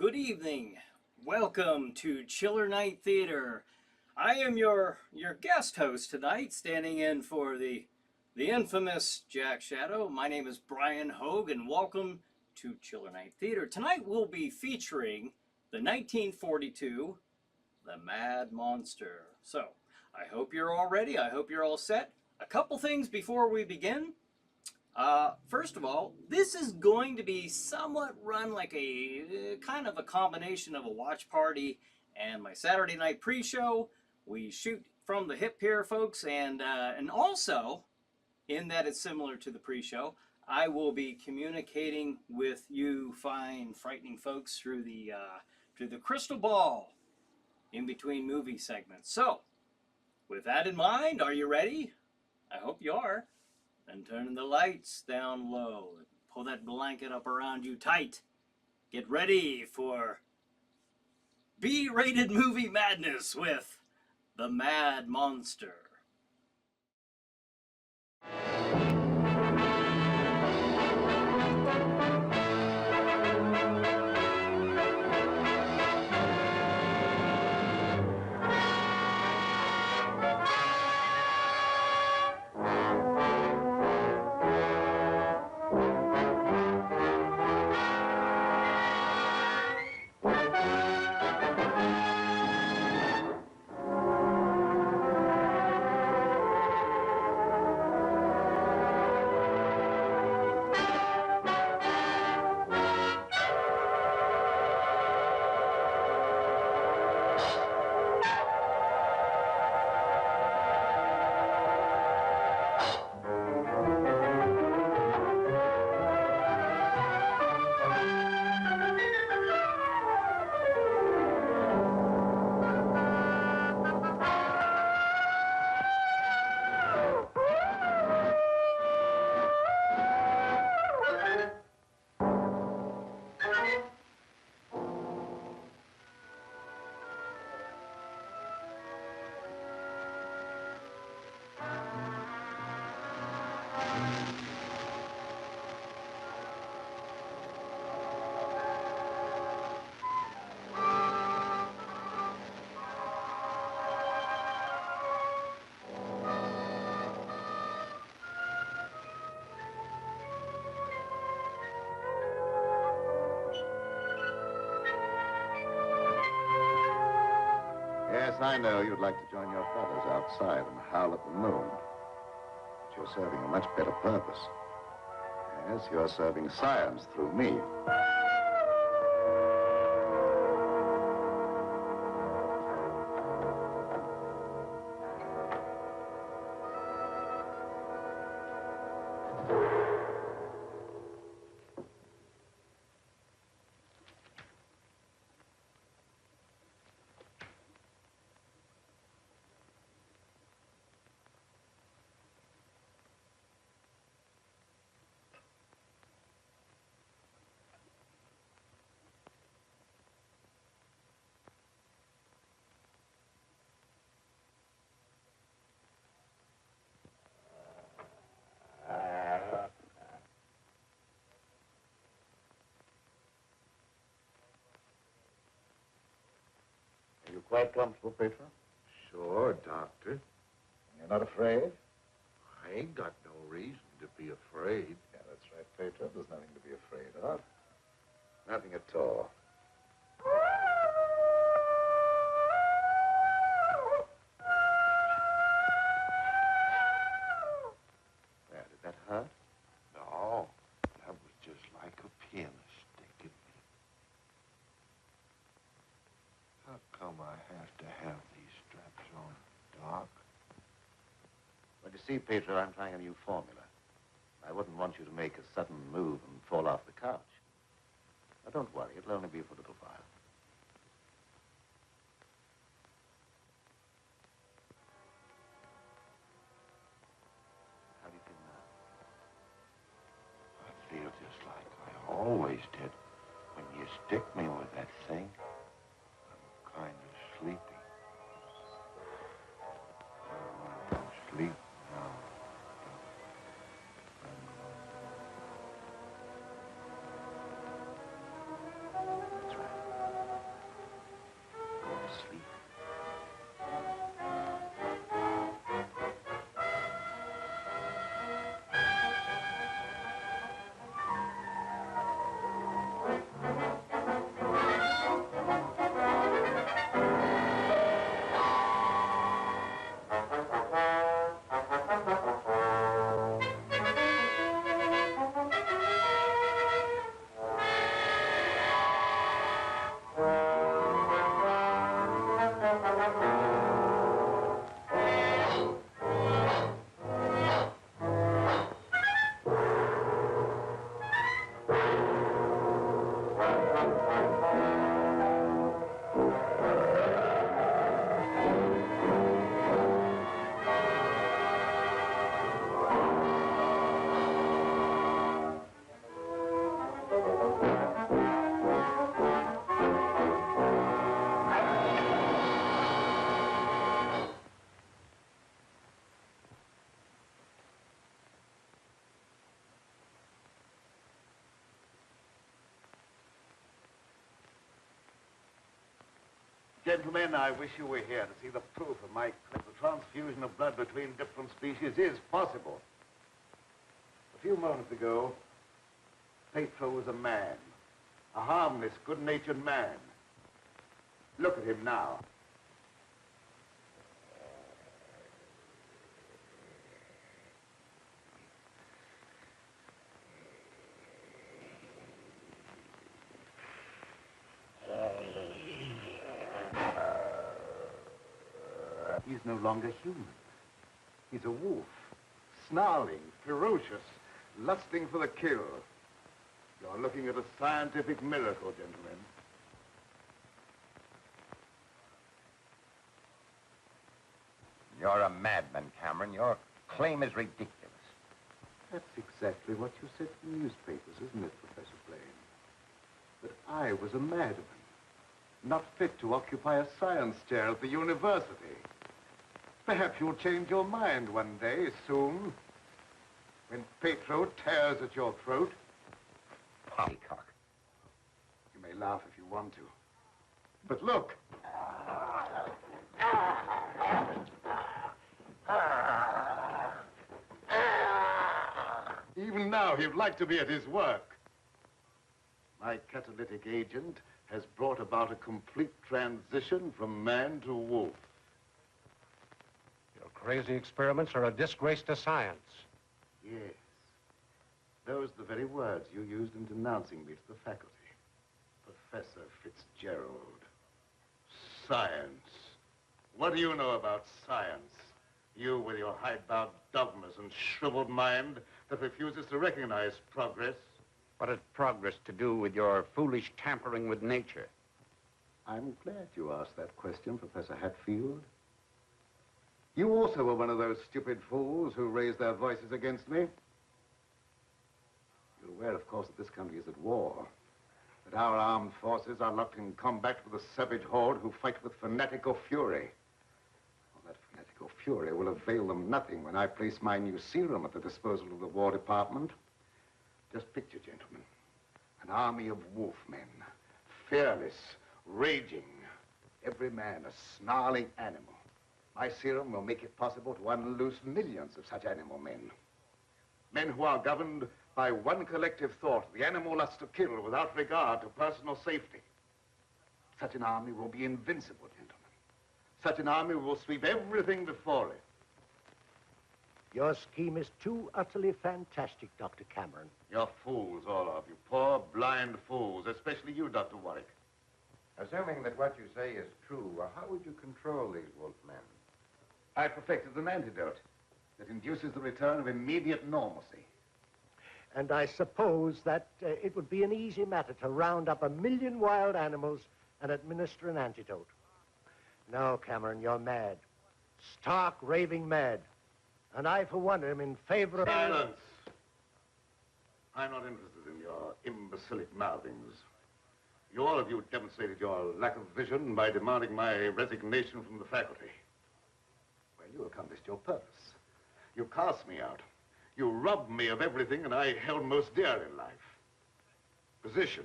good evening. Welcome to Chiller Night Theater. I am your guest host tonight, standing in for the infamous Jack Shadow. My name is Brian Hogue, and welcome to Chiller Night Theater. Tonight we'll be featuring the 1942 The Mad Monster. So, I hope you're all ready. I hope you're all set. A couple things before we begin. First of all, this is going to be somewhat run like a kind of a combination of a watch party and my Saturday night pre-show. We shoot from the hip here, folks, and also in that it's similar to the pre-show. I will be communicating with you fine, frightening folks through the crystal ball in between movie segments. So, with that in mind, are you ready? I hope you are. Then turn the lights down low. Pull that blanket up around you tight. Get ready for B-rated movie madness with The Mad Monster. Yes, I know you'd like to join your fellows outside and howl at the moon. But you're serving a much better purpose. Yes, you're serving science through me. Are you quite comfortable, Petra? Sure, Doctor. You're not afraid? I ain't got no reason to be afraid. Yeah, that's right, Petra. There's nothing to be afraid of. Nothing at all. There, did that hurt? No, that was just like a pin sticking me. How come I have to have these straps on, Doc? Well, you see, Petra, I'm trying a new formula. I wouldn't want you to make a sudden move and fall off the couch. Now, don't worry. It'll only be for a little while. How do you feel now? I feel just like I always did when you stick me with that thing. I'm kind of sleepy. I want to sleep now. That's right. Gentlemen, I wish you were here to see the proof of my claim. The transfusion of blood between different species is possible. A few moments ago, Petro was a man. A harmless, good-natured man. Look at him now. He's no longer human. He's a wolf. Snarling, ferocious, lusting for the kill. You're looking at a scientific miracle, gentlemen. You're a madman, Cameron. Your claim is ridiculous. That's exactly what you said in the newspapers, isn't it, Professor Blaine? That I was a madman, not fit to occupy a science chair at the university. Perhaps you'll change your mind one day, soon, when Petro tears at your throat. Poppycock. You may laugh if you want to. But look. Even now, he'd like to be at his work. My catalytic agent has brought about a complete transition from man to wolf. Your crazy experiments are a disgrace to science. Yes. Those are the very words you used in denouncing me to the faculty. Professor Fitzgerald. Science. What do you know about science? You with your hidebound dogmas and shriveled mind that refuses to recognize progress. What has progress to do with your foolish tampering with nature? I'm glad you asked that question, Professor Hatfield. You also were one of those stupid fools who raised their voices against me. You're aware, of course, that this country is at war. That our armed forces are locked in combat with a savage horde who fight with fanatical fury. Well, that fanatical fury will avail them nothing when I place my new serum at the disposal of the War Department. Just picture, gentlemen, an army of wolfmen, fearless, raging, every man a snarling animal. My serum will make it possible to unloose millions of such animal men. Men who are governed by one collective thought, the animal lust to kill without regard to personal safety. Such an army will be invincible, gentlemen. Such an army will sweep everything before it. Your scheme is too utterly fantastic, Dr. Cameron. You're fools, all of you. Poor, blind fools, especially you, Dr. Warwick. Assuming that what you say is true, how would you control these wolfmen? I perfected an antidote that induces the return of immediate normalcy. And I suppose that it would be an easy matter to round up 1 million wild animals and administer an antidote. No, Cameron, you're mad. Stark, raving mad. And I, for one, am in favor of... Silence! I'm not interested in your imbecilic mouthings. You all of you demonstrated your lack of vision by demanding my resignation from the faculty. Well, you accomplished your purpose. You cast me out. You robbed me of everything that I held most dear in life. Position,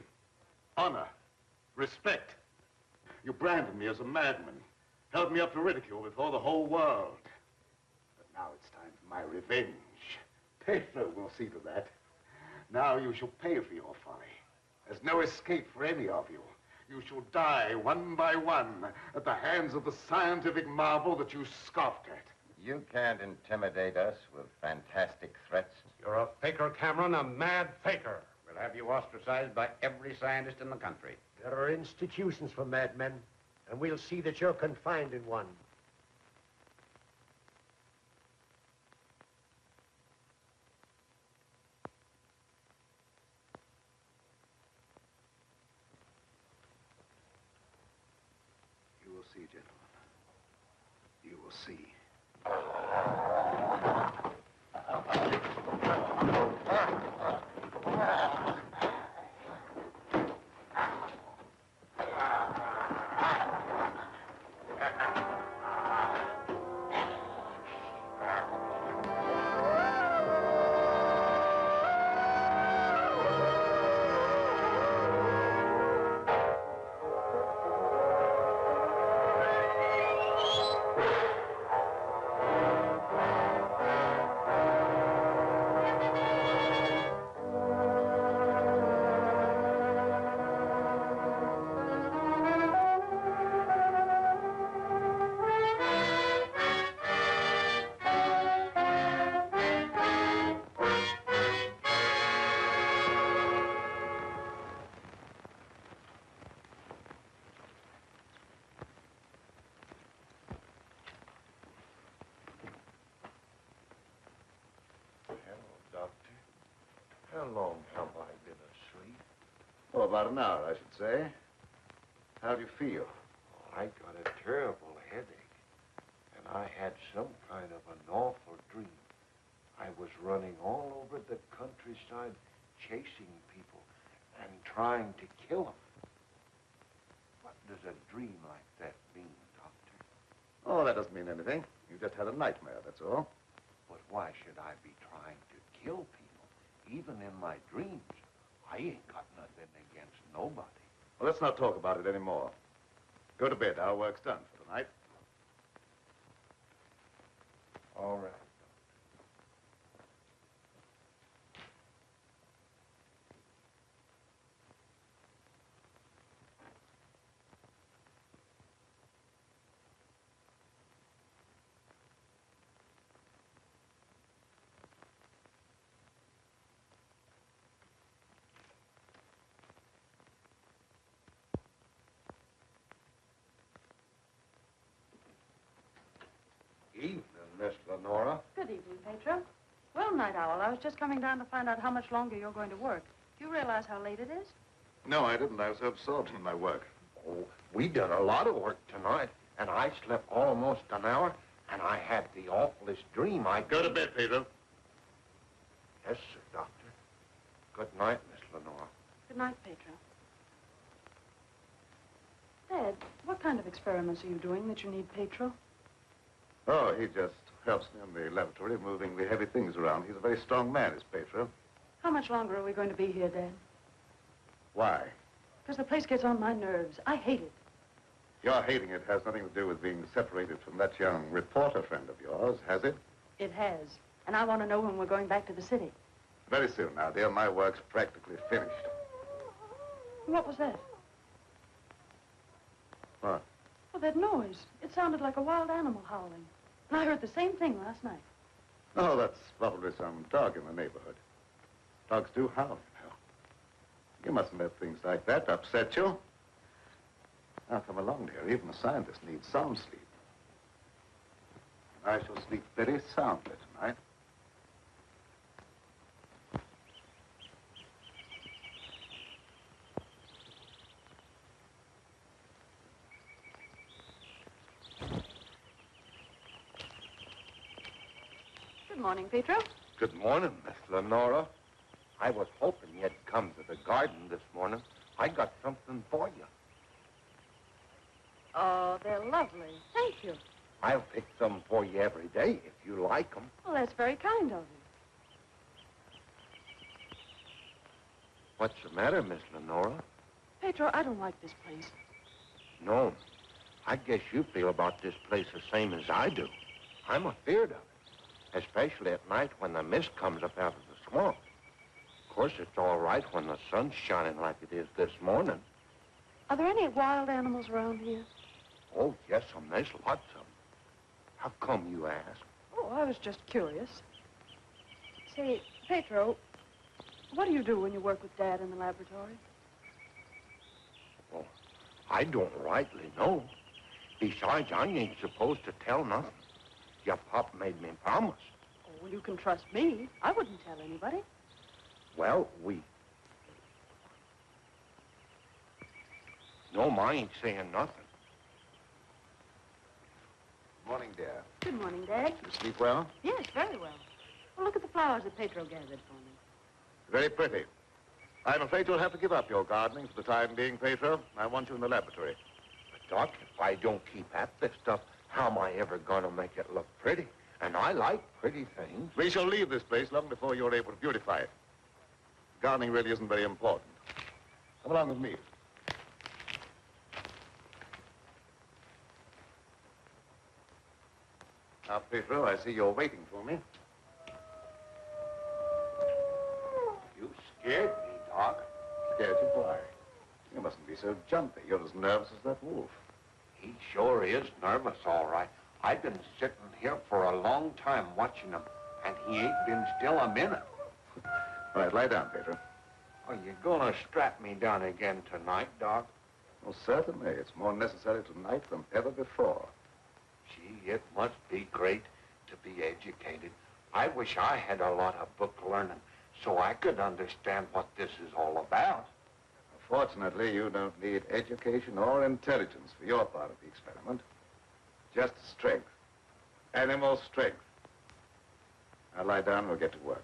honor, respect. You branded me as a madman, held me up to ridicule before the whole world. But now it's time for my revenge. Petro will see to that. Now you shall pay for your folly. There's no escape for any of you. You shall die one by one at the hands of the scientific marvel that you scoffed at. You can't intimidate us with fantastic threats. You're a faker, Cameron, a mad faker. We'll have you ostracized by every scientist in the country. There are institutions for madmen, and we'll see that you're confined in one. You will see, gentlemen. You will see. How long have I been asleep? Oh, about an hour, I should say. How do you feel? I got a terrible headache, and I had some kind of an awful dream. I was running all over the countryside, chasing people and trying to kill them. What does a dream like that mean, Doctor? Oh, that doesn't mean anything. You just had a nightmare, that's all. But why should I be trying to kill people, even in my dreams? I ain't got nothing against nobody. Well, let's not talk about it anymore. Go to bed. Our work's done for tonight. All right. Evening, Miss Lenora. Good evening, Pedro. Well, Night Owl, I was just coming down to find out how much longer you're going to work. Do you realize how late it is? No, I didn't. I was so absorbed in my work. Oh, we done a lot of work tonight, and I slept almost an hour, and I had the awfulest dream. Go to bed, Pedro. Yes, sir, Doctor. Good night, Miss Lenora. Good night, Pedro. Dad, what kind of experiments are you doing that you need Pedro? Oh, he just helps me in the laboratory, moving the heavy things around. He's a very strong man, is Pedro. How much longer are we going to be here, Dad? Why? Because the place gets on my nerves. I hate it. Your hating it has nothing to do with being separated from that young reporter friend of yours, has it? It has. And I want to know when we're going back to the city. Very soon now, dear. My work's practically finished. What was that? What? Well, that noise. It sounded like a wild animal howling. And I heard the same thing last night. Oh, that's probably some dog in the neighborhood. Dogs do howl, you know. You mustn't let things like that upset you. Now, come along, dear. Even a scientist needs sound sleep. I shall sleep very soundly tonight. Good morning, Pedro. Good morning, Miss Lenora. I was hoping you'd come to the garden this morning. I got something for you. Oh, they're lovely. Thank you. I'll pick some for you every day if you like them. Well, that's very kind of you. What's the matter, Miss Lenora? Pedro, I don't like this place. No, I guess you feel about this place the same as I do. I'm afeard of it, especially at night when the mist comes up out of the swamp. Of course, it's all right when the sun's shining like it is this morning. Are there any wild animals around here? Oh, yes, there's lots of them. How come, you ask? Oh, I was just curious. Say, Pedro, what do you do when you work with Dad in the laboratory? Well, I don't rightly know. Besides, I ain't supposed to tell nothing. Your pop made me promise. Oh, well, you can trust me. I wouldn't tell anybody. Well, No, I ain't saying nothing. Morning, dear. Good morning, Dad. You sleep well? Yes, very well. Well, look at the flowers that Pedro gathered for me. Very pretty. I'm afraid you'll have to give up your gardening for the time being, Pedro. I want you in the laboratory. But, Doc, if I don't keep at this stuff, how am I ever going to make it look pretty? And I like pretty things. We shall leave this place long before you're able to beautify it. Gardening really isn't very important. Come along with me. Now, Pedro, I see you're waiting for me. You scared me, Doc. Scared you? Why? You mustn't be so jumpy. You're as nervous as that wolf. He sure is nervous, all right. I've been sitting here for a long time watching him, and he ain't been still a minute. All right, lie down, Pedro. Are you gonna strap me down again tonight, Doc? Well, certainly. It's more necessary tonight than ever before. Gee, it must be great to be educated. I wish I had a lot of book learning so I could understand what this is all about. Fortunately, you don't need education or intelligence for your part of the experiment. Just strength. Animal strength. Now lie down and we'll get to work.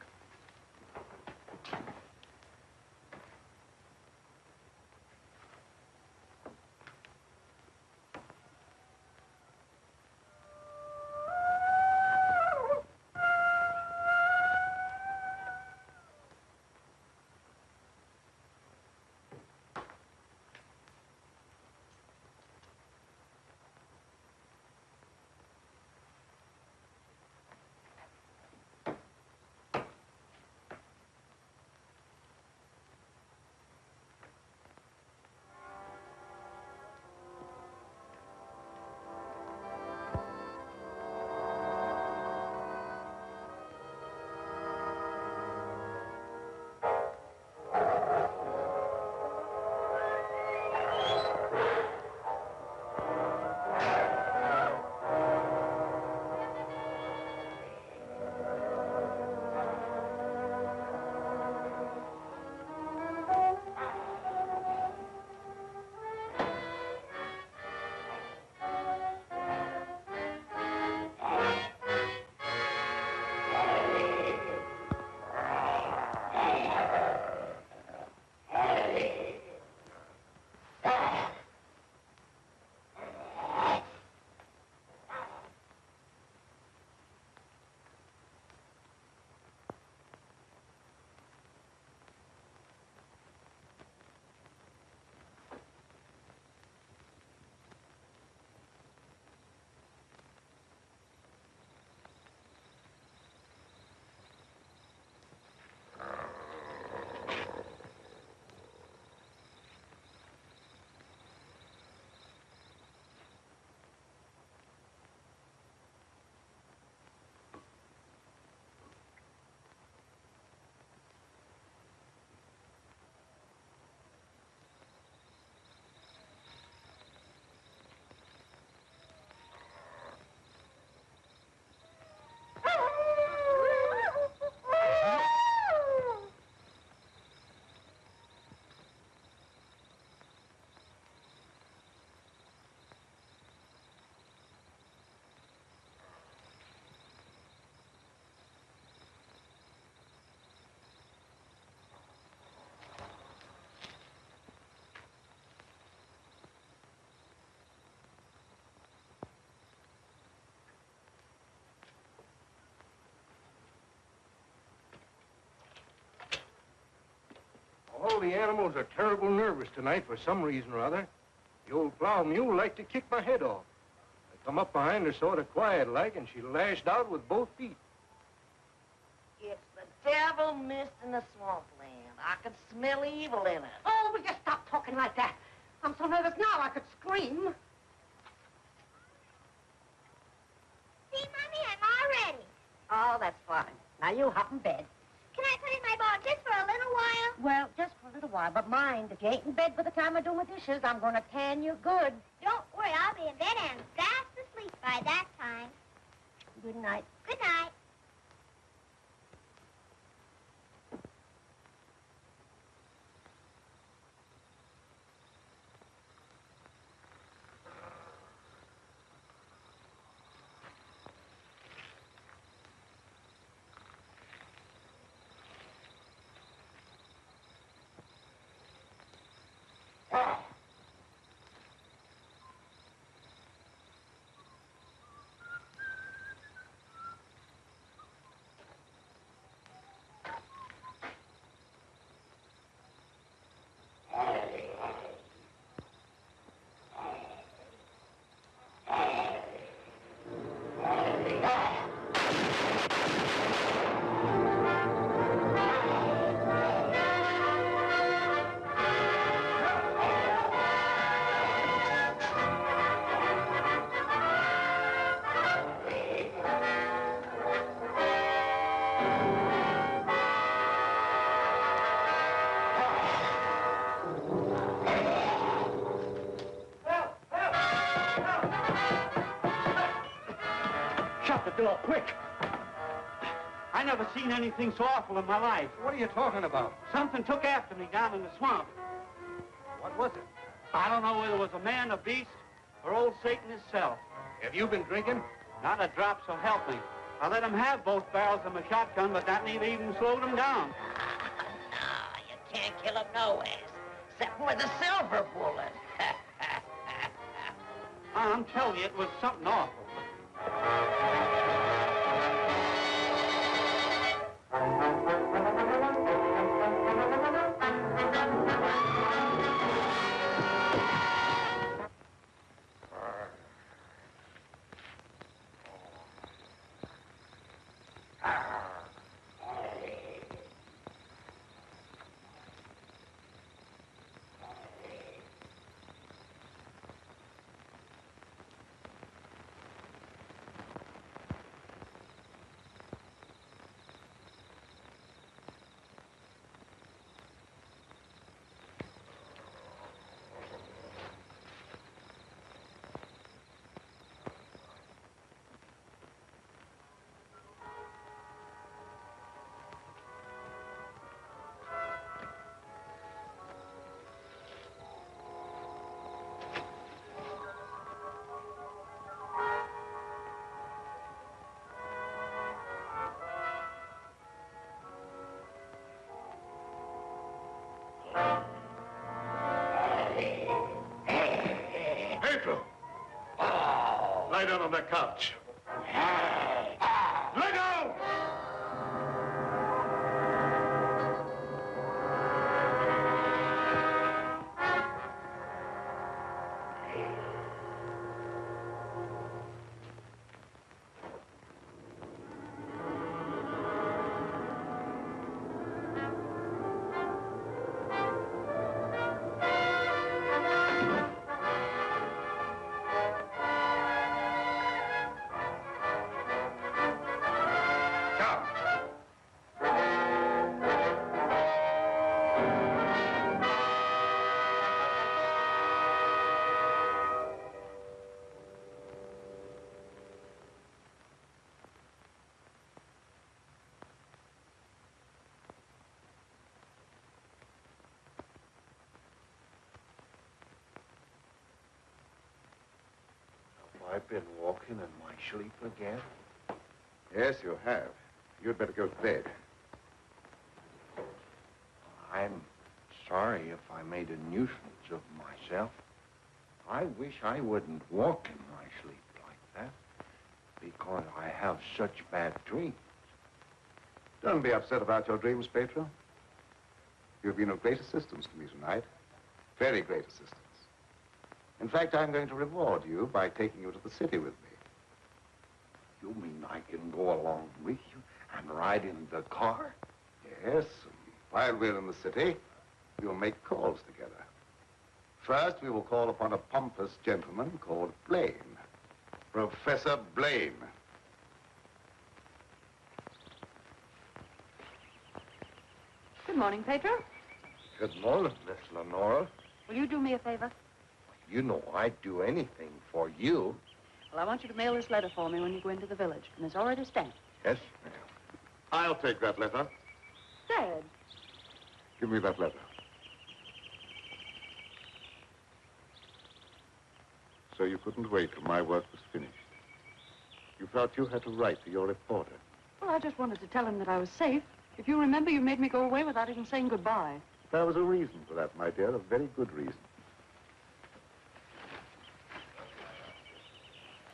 All the animals are terrible nervous tonight for some reason or other. The old plow mule liked to kick my head off. I come up behind her sort of quiet-like, and she lashed out with both feet. It's the devil mist in the swampland. I can smell evil in it. Oh, will you stop talking like that? I'm so nervous now I could scream. See, Mommy, I'm all ready. Oh, that's fine. Now you hop in bed. Can I put in my ball just for a little while? Well, just for a little while, but mind, if you ain't in bed by the time I do my dishes, I'm gonna tan you good. Don't worry, I'll be in bed and fast asleep by that time. Good night. Good night. Shut the door, quick! I never seen anything so awful in my life. What are you talking about? Something took after me down in the swamp. What was it? I don't know whether it was a man, a beast, or old Satan himself. Have you been drinking? Not a drop, so help me. I let him have both barrels of my shotgun, but that ain't even slowed him down. No, you can't kill him nowhere, except with a silver bullet. I'm telling you, it was something awful. Pedro! Lie down on that couch. Let go! I've been walking in my sleep again. Yes, you have. You'd better go to bed. I'm sorry if I made a nuisance of myself. I wish I wouldn't walk in my sleep like that, because I have such bad dreams. Don't be upset about your dreams, Pedro. You've been of great assistance to me tonight. Very great assistance. In fact, I'm going to reward you by taking you to the city with me. You mean I can go along with you and ride in the car? Yes. While we're in the city, we'll make calls together. First, we will call upon a pompous gentleman called Blaine. Professor Blaine. Good morning, Pedro. Good morning, Miss Lenora. Will you do me a favor? You know I'd do anything for you. Well, I want you to mail this letter for me when you go into the village. And it's already stamped. Yes, ma'am. I'll take that letter. Dad. Give me that letter. So you couldn't wait till my work was finished. You felt you had to write to your reporter. Well, I just wanted to tell him that I was safe. If you remember, you made me go away without even saying goodbye. There was a reason for that, my dear, a very good reason.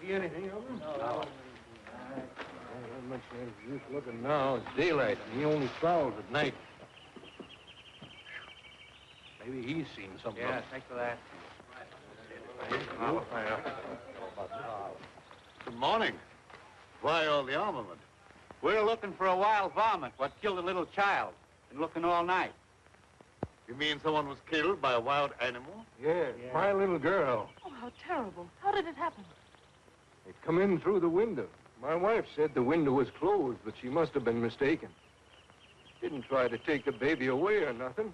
See anything of him? No. Not much use looking now. It's daylight, and he only prowls at night. Maybe he's seen something. Yeah, thanks for that. Good morning. Why all the armament? We're looking for a wild varmint what killed a little child. Been looking all night. You mean someone was killed by a wild animal? Yeah, my little girl. Oh, how terrible. How did it happen? It come in through the window. My wife said the window was closed, but she must have been mistaken. Didn't try to take the baby away or nothing.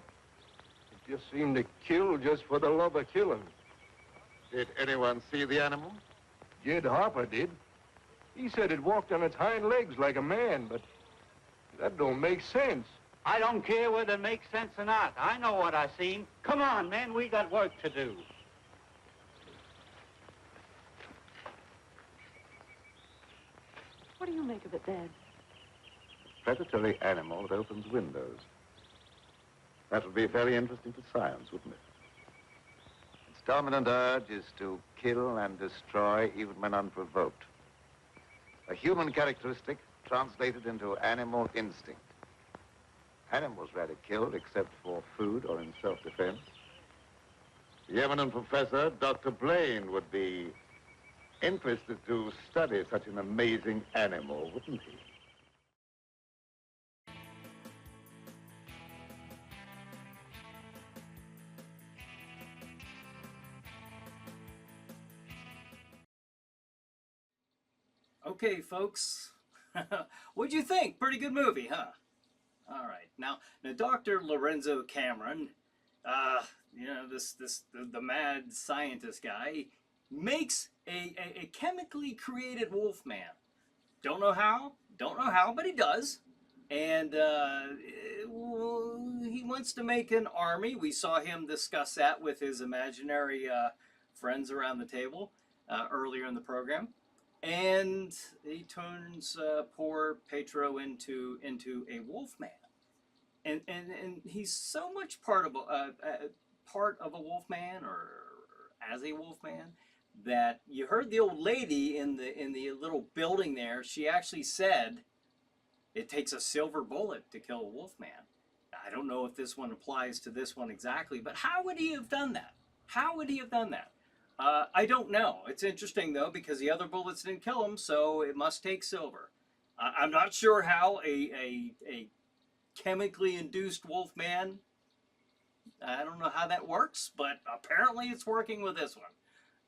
It just seemed to kill just for the love of killing. Did anyone see the animal? Jed Harper did. He said it walked on its hind legs like a man, but That don't make sense. I don't care whether it makes sense or not. I know what I seen. Come on, men, we got work to do. What do you make of it, Dad? Predatory animal that opens windows. That would be very interesting to science, wouldn't it? Its dominant urge is to kill and destroy even when unprovoked. A human characteristic translated into animal instinct. Animals rarely killed except for food or in self-defense. The eminent professor, Dr. Blaine, would be interested to study such an amazing animal, wouldn't he? Okay, folks. What'd you think? Pretty good movie, huh? All right. Now Dr. Lorenzo Cameron, you know, the mad scientist guy, makes a chemically created Wolfman. Don't know how, but he does. And he wants to make an army. We saw him discuss that with his imaginary friends around the table earlier in the program. And he turns poor Petro into a Wolfman. And he's so much part of a Wolfman, or as a Wolfman, that you heard the old lady in the little building there. She actually said it takes a silver bullet to kill a Wolfman. I don't know if this one applies to this one exactly, but how would he have done that? How would he have done that? I don't know. It's interesting though, because the other bullets didn't kill him, so it must take silver. I'm not sure how a chemically induced Wolfman, I don't know how that works, but apparently it's working with this one.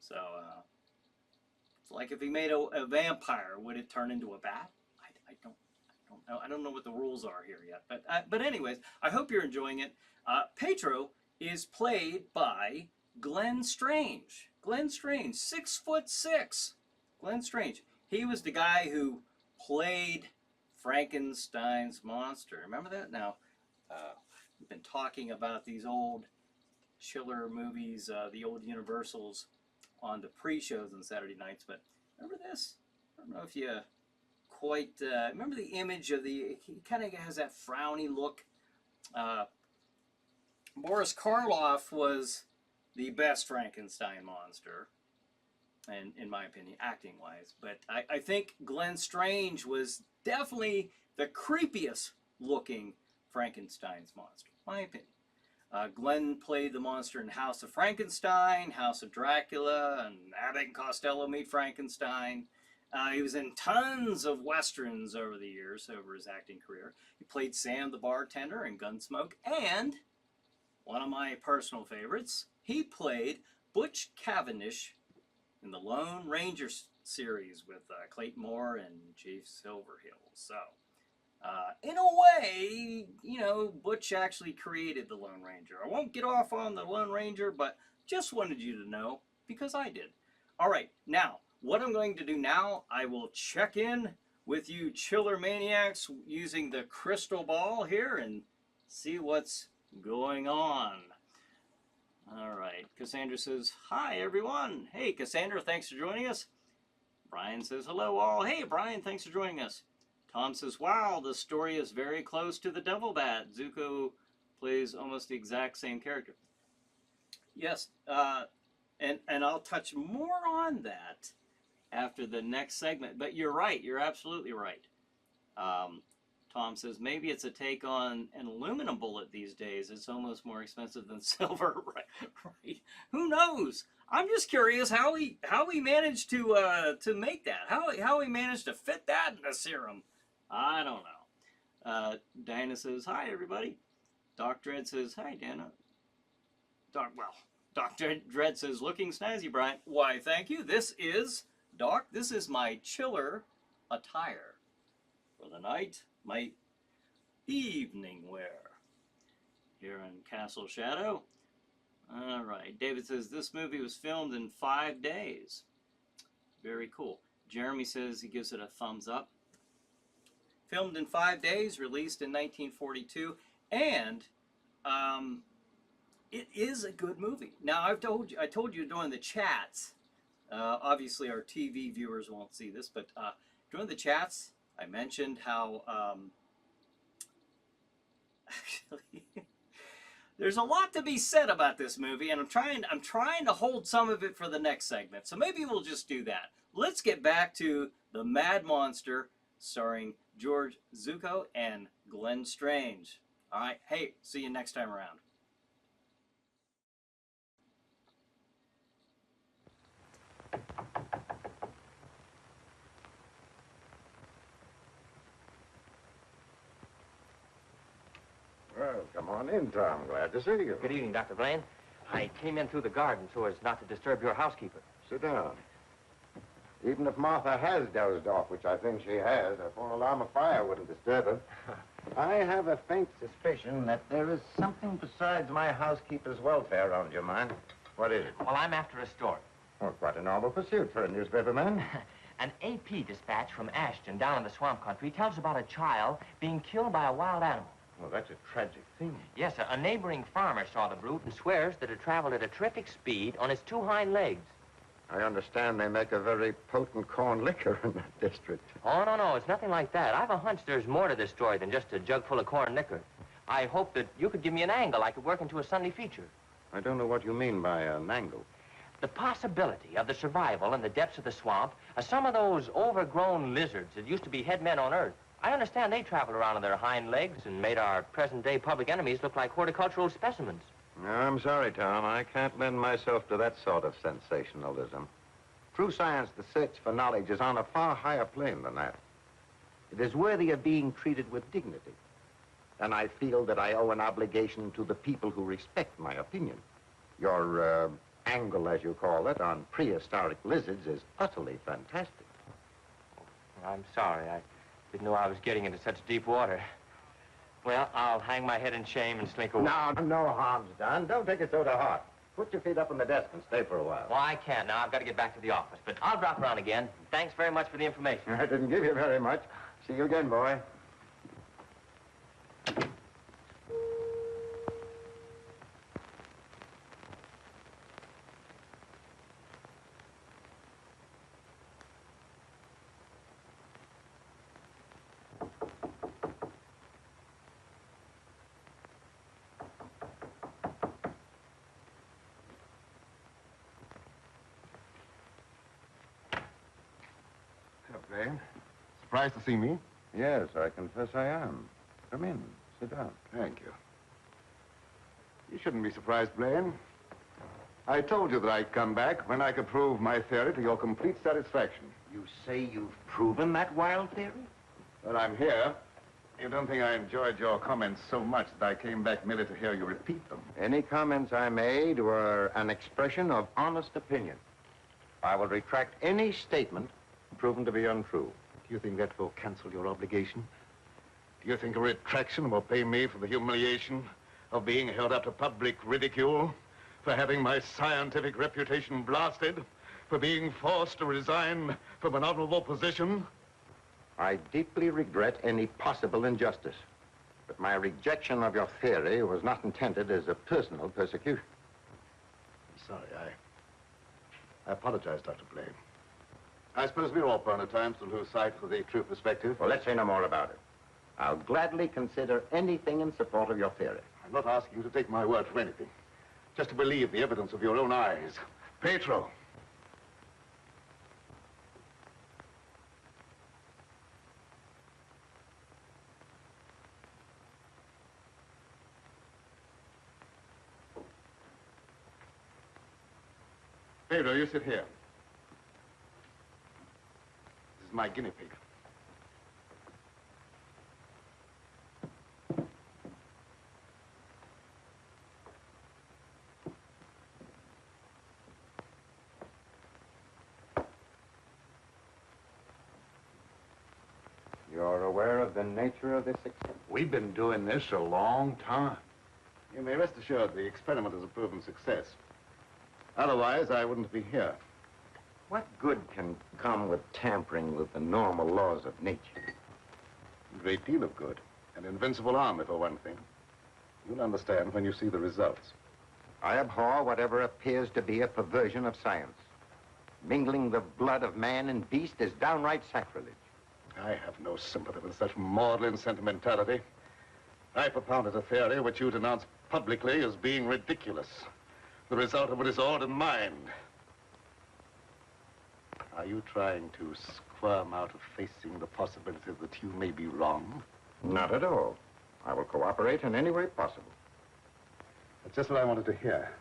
So it's like if he made a vampire, would it turn into a bat? I don't know. I don't know what the rules are here yet. But anyways, I hope you're enjoying it. Petro is played by Glenn Strange. Glenn Strange, 6'6". Glenn Strange. He was the guy who played Frankenstein's monster. Remember that? Now, we've been talking about these old Chiller movies, the old Universals, on the pre-shows on Saturday nights. But remember this? I don't know if you quite remember the image of he kind of has that frowny look. Boris Karloff was the best Frankenstein monster, and in my opinion, acting wise, but I think Glenn Strange was definitely the creepiest looking Frankenstein's monster, my opinion. Glenn played the monster in House of Frankenstein, House of Dracula, and Abbott and Costello Meet Frankenstein. He was in tons of westerns over the years, over his acting career. He played Sam the bartender in Gunsmoke, and one of my personal favorites, he played Butch Cavendish in the Lone Ranger series with Clayton Moore and Chief Silverhill. So, in a way, you know, Butch actually created the Lone Ranger. I won't get off on the Lone Ranger, but just wanted you to know, because I did. All right, now, what I'm going to do now, I will check in with you Chiller Maniacs using the crystal ball here and see what's going on. All right, Cassandra says, hi everyone. Hey Cassandra, thanks for joining us. Brian says, hello all. Hey Brian, thanks for joining us. Tom says, wow, the story is very close to the Devil Bat. Zuko plays almost the exact same character. Yes, and I'll touch more on that after the next segment. But you're right, you're absolutely right. Tom says, maybe it's a take on an aluminum bullet these days. It's almost more expensive than silver. Right. Who knows? I'm just curious how he managed to make that. How he managed to fit that in a serum. I don't know. Diana says, hi, everybody. Doc Dredd says, hi, Dana. Doc Dredd says, looking snazzy, Brian. Why, thank you. This is, Doc, this is my chiller attire for the night. My evening wear here in Castle Shadow. All right. David says, this movie was filmed in 5 days. Very cool. Jeremy says he gives it a thumbs up. filmed in 5 days, released in 1942, and it is a good movie. Now, I told you during the chats, obviously our TV viewers won't see this, but during the chats, I mentioned how actually there's a lot to be said about this movie, and I'm trying to hold some of it for the next segment. So maybe we'll just do that. Let's get back to The Mad Monster, starring George Zucco and Glenn Strange. All right, hey, see you next time around. Well, come on in, Tom. Glad to see you. Good evening, Dr. Blaine. I came in through the garden so as not to disturb your housekeeper. Sit down. Even if Martha has dozed off, which I think she has, a full alarm of fire wouldn't disturb her. I have a faint suspicion that there is something besides my housekeeper's welfare on your mind. What is it? Well, I'm after a story. Well, quite a normal pursuit for a newspaperman. An AP dispatch from Ashton down in the swamp country tells about a child being killed by a wild animal. Well, that's a tragic thing. Yes, a neighboring farmer saw the brute and swears that it traveled at a terrific speed on its two hind legs. I understand they make a very potent corn liquor in that district. Oh, no, it's nothing like that. I've a hunch there's more to this story than just a jug full of corn liquor. I hope that you could give me an angle I could work into a Sunday feature. I don't know what you mean by an angle. The possibility of the survival in the depths of the swamp of some of those overgrown lizards that used to be head men on Earth. I understand they traveled around on their hind legs and made our present-day public enemies look like horticultural specimens. No, I'm sorry, Tom. I can't lend myself to that sort of sensationalism. True science, the search for knowledge, is on a far higher plane than that. It is worthy of being treated with dignity. And I feel that I owe an obligation to the people who respect my opinion. Your angle, as you call it, on prehistoric lizards is utterly fantastic. I'm sorry. I didn't know I was getting into such deep water. Well, I'll hang my head in shame and slink away. No harm's done. Don't take it so to heart. Put your feet up on the desk and stay for a while. Well, I can't now. I've got to get back to the office. But I'll drop around again. Thanks very much for the information. I didn't give you very much. See you again, boy. Blaine. Surprised to see me? Yes, I confess I am. Come in. Sit down. Thank you. You shouldn't be surprised, Blaine. I told you that I'd come back when I could prove my theory to your complete satisfaction. You say you've proven that wild theory? But I'm here. You don't think I enjoyed your comments so much that I came back merely to hear you repeat them? Any comments I made were an expression of honest opinion. I will retract any statement proven to be untrue. Do you think that will cancel your obligation? Do you think a retraction will pay me for the humiliation of being held up to public ridicule, for having my scientific reputation blasted, for being forced to resign from an honorable position? I deeply regret any possible injustice, but my rejection of your theory was not intended as a personal persecution. I'm sorry. I apologize, Dr. Blaine. I suppose we're all prone at times to lose sight of the true perspective. Well, let's say no more about it. I'll gladly consider anything in support of your theory. I'm not asking you to take my word for anything. Just to believe the evidence of your own eyes. Petro. Pedro, you sit here. This is my guinea pig. You're aware of the nature of this experiment? We've been doing this a long time. You may rest assured the experiment is a proven success. Otherwise, I wouldn't be here. What good can come with tampering with the normal laws of nature? A great deal of good. An invincible army, for one thing. You'll understand when you see the results. I abhor whatever appears to be a perversion of science. Mingling the blood of man and beast is downright sacrilege. I have no sympathy with such maudlin sentimentality. I propounded a theory which you denounce publicly as being ridiculous. The result of a disordered mind. Are you trying to squirm out of facing the possibility that you may be wrong? Not at all. I will cooperate in any way possible. That's just what I wanted to hear.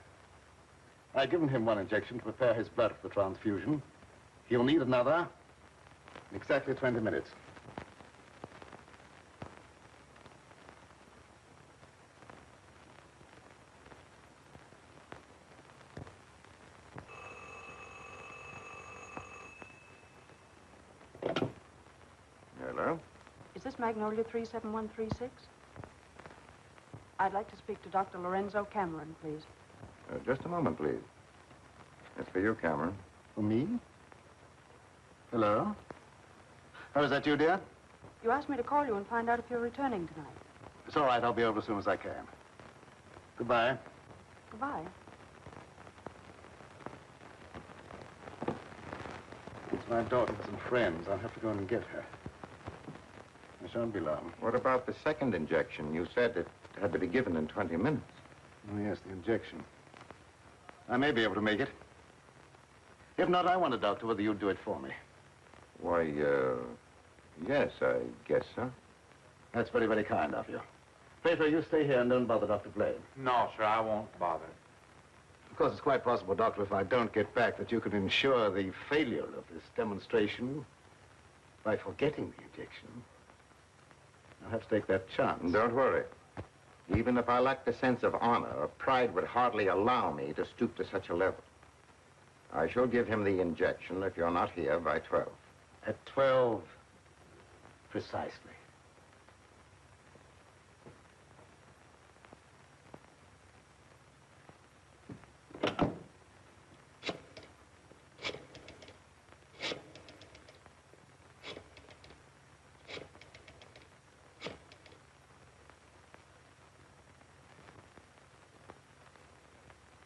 I've given him one injection to prepare his blood for the transfusion. He'll need another in exactly 20 minutes. Hello? Is this Magnolia 37136? I'd like to speak to Dr. Lorenzo Cameron, please. Just a moment, please. It's for you, Cameron. For me? Hello? Oh, is that you, dear? You asked me to call you and find out if you're returning tonight. It's all right. I'll be over as soon as I can. Goodbye. Goodbye. It's my daughter with some friends. I'll have to go in and get her. I shan't be long. What about the second injection? You said it had to be given in 20 minutes. Oh, yes, the injection. I may be able to make it. If not, I wonder, Doctor, whether you'd do it for me. Why, yes, I guess so. That's very, very kind of you. Pedro, you stay here and don't bother Dr. Blaine. No, sir, I won't bother. Of course, it's quite possible, Doctor, if I don't get back, that you could ensure the failure of this demonstration by forgetting the injection. I'll have to take that chance. Don't worry. Even if I lacked a sense of honor, pride would hardly allow me to stoop to such a level. I shall give him the injection if you're not here by 12. At 12, precisely.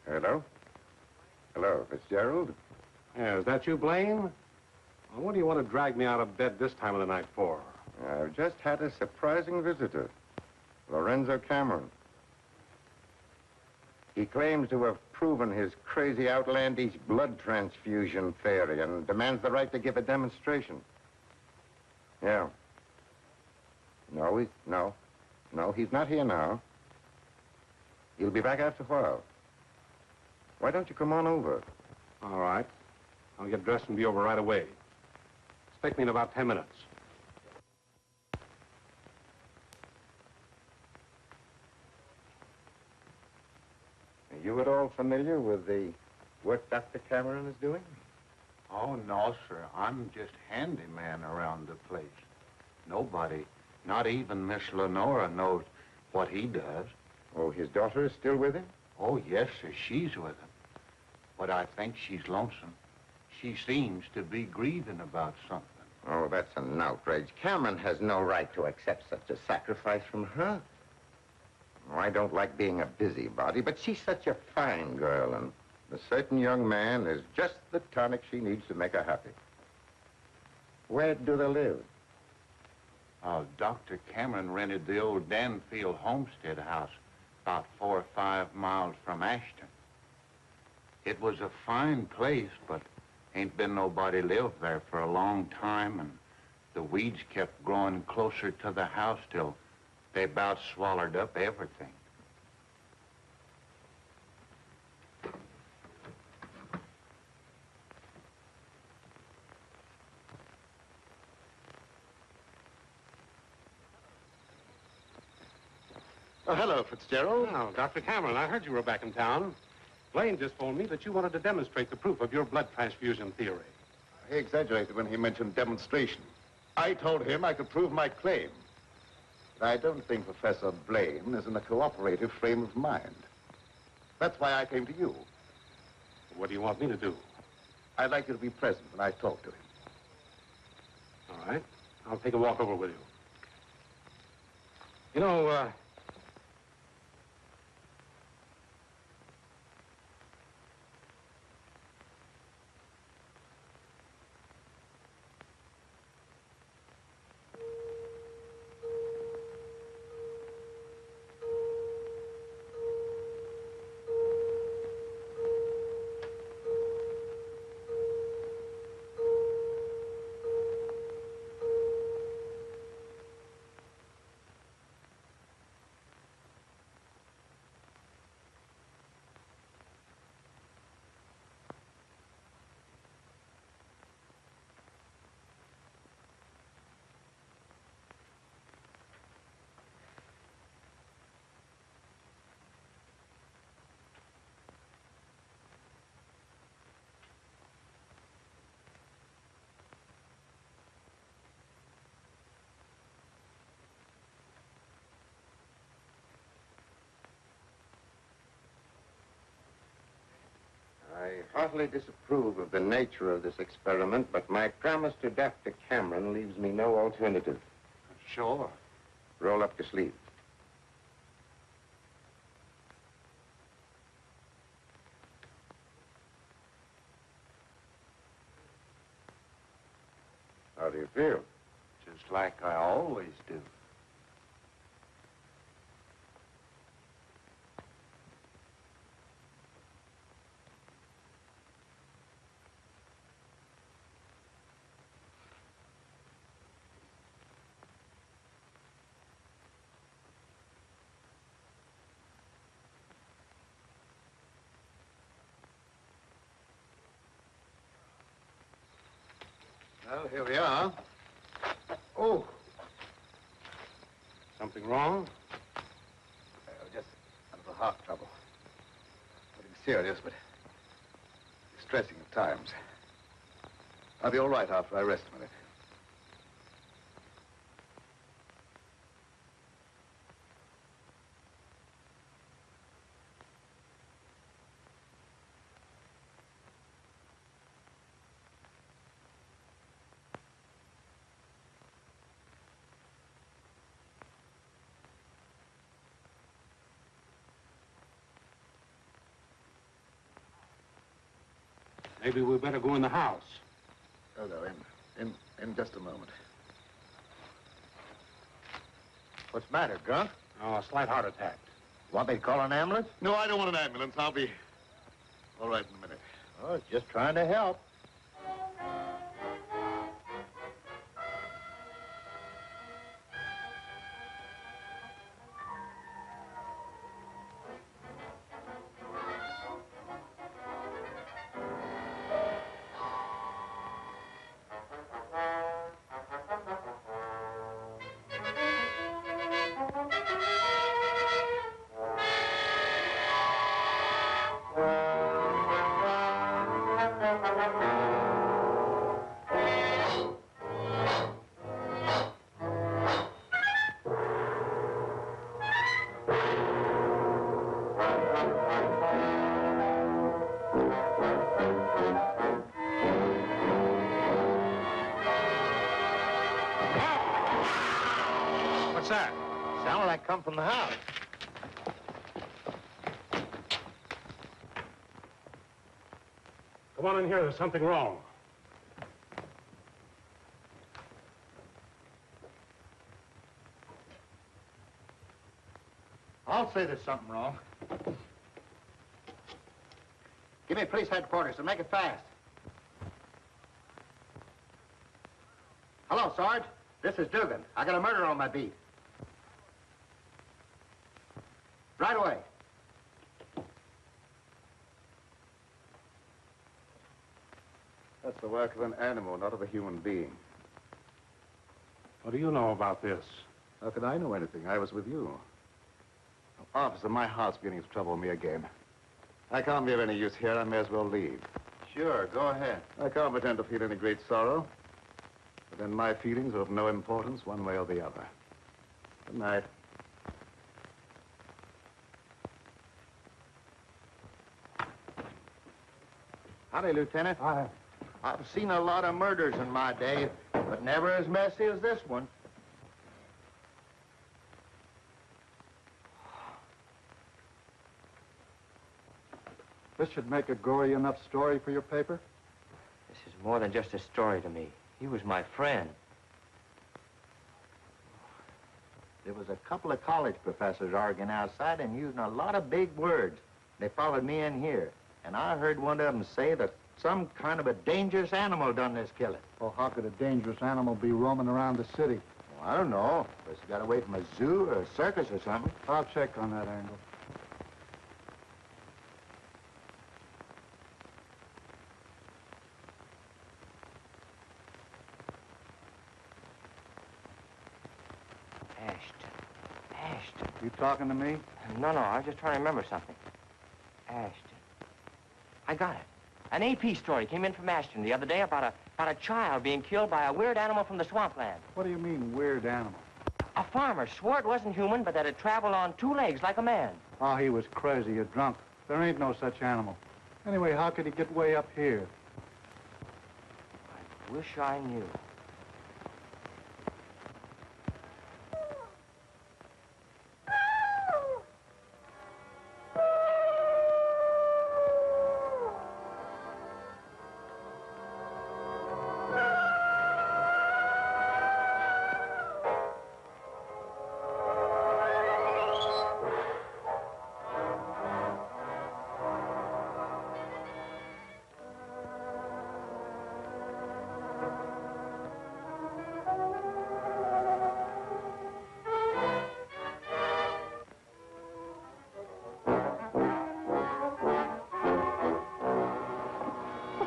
Hello? Hello, Fitzgerald? Yeah, is that you, Blaine? Well, what do you want to drag me out of bed this time of the night for? I've just had a surprising visitor, Lorenzo Cameron. He claims to have proven his crazy, outlandish blood transfusion theory and demands the right to give a demonstration. Yeah. No, he's not here now. He'll be back after a while. Why don't you come on over? All right. I'll get dressed and be over right away. Expect me in about 10 minutes. Are you at all familiar with the work Dr. Cameron is doing? Oh, no, sir. I'm just handyman around the place. Nobody, not even Miss Lenora, knows what he does. Oh, his daughter is still with him? Oh, yes, sir. She's with him. But I think she's lonesome. She seems to be grieving about something. Oh, that's an outrage. Cameron has no right to accept such a sacrifice from her. Oh, I don't like being a busybody, but she's such a fine girl, and a certain young man is just the tonic she needs to make her happy. Where do they live? Dr. Cameron rented the old Danfield homestead house about 4 or 5 miles from Ashton. It was a fine place, but ain't been nobody lived there for a long time, and the weeds kept growing closer to the house till they about swallowed up everything. Oh, hello, Fitzgerald. Oh, Dr. Cameron, I heard you were back in town. Blaine just told me that you wanted to demonstrate the proof of your blood transfusion theory. He exaggerated when he mentioned demonstration. I told him I could prove my claim. But I don't think Professor Blaine is in a cooperative frame of mind. That's why I came to you. What do you want me to do? I'd like you to be present when I talk to him. All right. I'll take a walk over with you. You know, I heartily disapprove of the nature of this experiment, but my promise to Dr. Cameron leaves me no alternative. Sure. Roll up your sleeves. How do you feel? Just like I always do. Well, here we are. Oh. something wrong? Just a little heart trouble. Nothing serious, but distressing at times. I'll be all right after I rest a minute. Maybe we better go in the house. Oh, no, in just a moment. What's the matter, Grunt? Oh, a slight heart attack. Want me to call an ambulance? No, I don't want an ambulance. I'll be all right in a minute. Oh, just trying to help. What's that? Sounded like come from the house. Come on in here. There's something wrong. I'll say there's something wrong. Give me police headquarters and make it fast. Hello, Sarge. This is Dugan. I got a murder on my beat. Right away. That's the work of an animal, not of a human being. What do you know about this? How can I know anything? I was with you. Officer, my heart's beginning to trouble me again. I can't be of any use here. I may as well leave. Sure, go ahead. I can't pretend to feel any great sorrow. But then my feelings are of no importance one way or the other. Good night. Howdy, Lieutenant. I've seen a lot of murders in my day, but never as messy as this one. This should make a gory enough story for your paper. This is more than just a story to me. He was my friend. There was a couple of college professors arguing outside and using a lot of big words. They followed me in here, and I heard one of them say that some kind of a dangerous animal done this killing. Well, how could a dangerous animal be roaming around the city? Well, I don't know. Guess he got away from a zoo or a circus or something. I'll check on that angle. Ashton. You talking to me? No, I was just trying to remember something. Ashton. I got it. An AP story came in from Ashton the other day about a child being killed by a weird animal from the swampland. What do you mean, weird animal? A farmer swore it wasn't human, but that it traveled on 2 legs like a man. Oh, he was crazy or drunk. There ain't no such animal. Anyway, how could he get way up here? I wish I knew.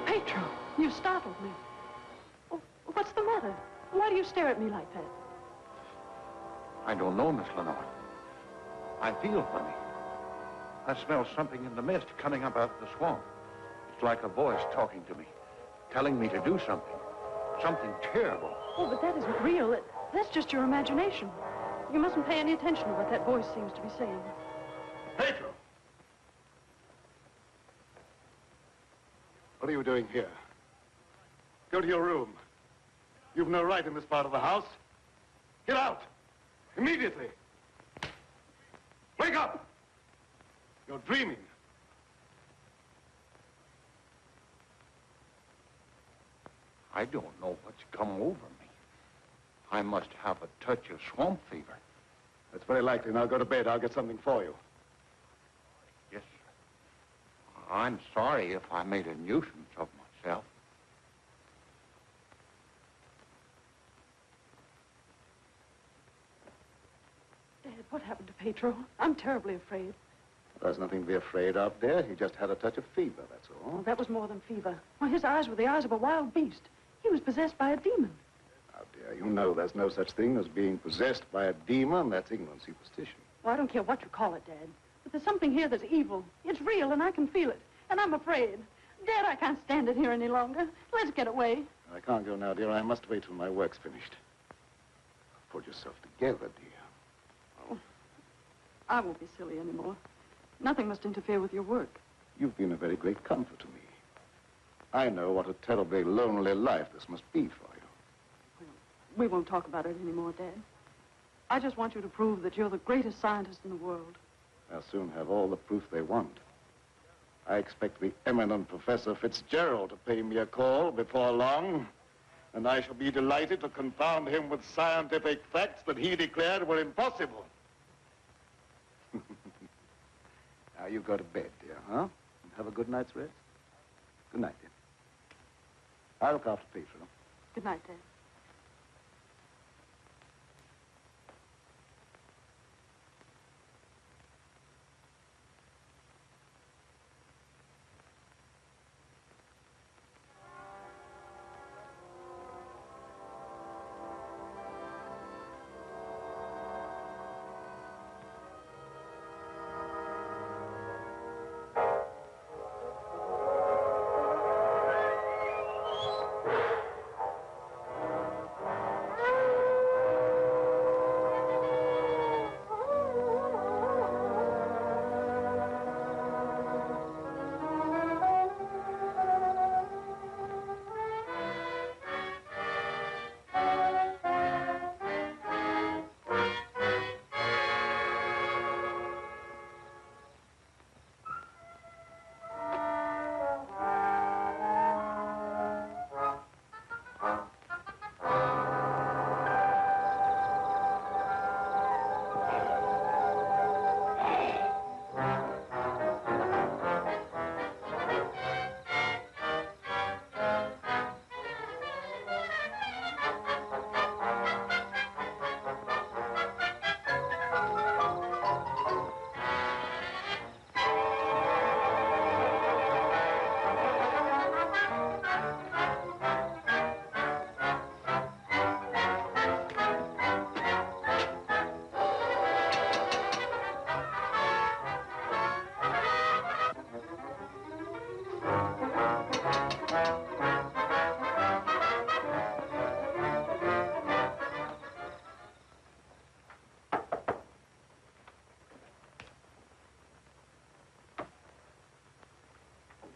Petro, you startled me. Oh, what's the matter? Why do you stare at me like that? I don't know, Miss Lenore. I feel funny. I smell something in the mist coming up out of the swamp. It's like a voice talking to me, telling me to do something. Something terrible. Oh, but that isn't real. That's just your imagination. You mustn't pay any attention to what that voice seems to be saying. Pedro! What are you doing here? Go to your room. You've no right in this part of the house. Get out! Immediately! Wake up! You're dreaming. I don't know what's come over me. I must have a touch of swamp fever. That's very likely. Now go to bed. I'll get something for you. Yes, sir. I'm sorry if I made a nuisance of myself. Dad, what happened to Petro? I'm terribly afraid. There's nothing to be afraid of, dear. He just had a touch of fever, that's all. Oh, that was more than fever. Why, his eyes were the eyes of a wild beast. He was possessed by a demon. Now, dear, you know there's no such thing as being possessed by a demon. That's ignorant superstition. Well, I don't care what you call it, Dad. But there's something here that's evil. It's real, and I can feel it. And I'm afraid. Dad, I can't stand it here any longer. Let's get away. I can't go now, dear. I must wait till my work's finished. Pull yourself together, dear. Oh, I won't be silly anymore. Nothing must interfere with your work. You've been a very great comfort to me. I know what a terribly lonely life this must be for you. We won't talk about it anymore, Dad. I just want you to prove that you're the greatest scientist in the world. They'll soon have all the proof they want. I expect the eminent Professor Fitzgerald to pay me a call before long, and I shall be delighted to confound him with scientific facts that he declared were impossible. Now you go to bed, dear, huh? And have a good night's rest. Good night, dear. I'll look after Petro. Good night, Dad.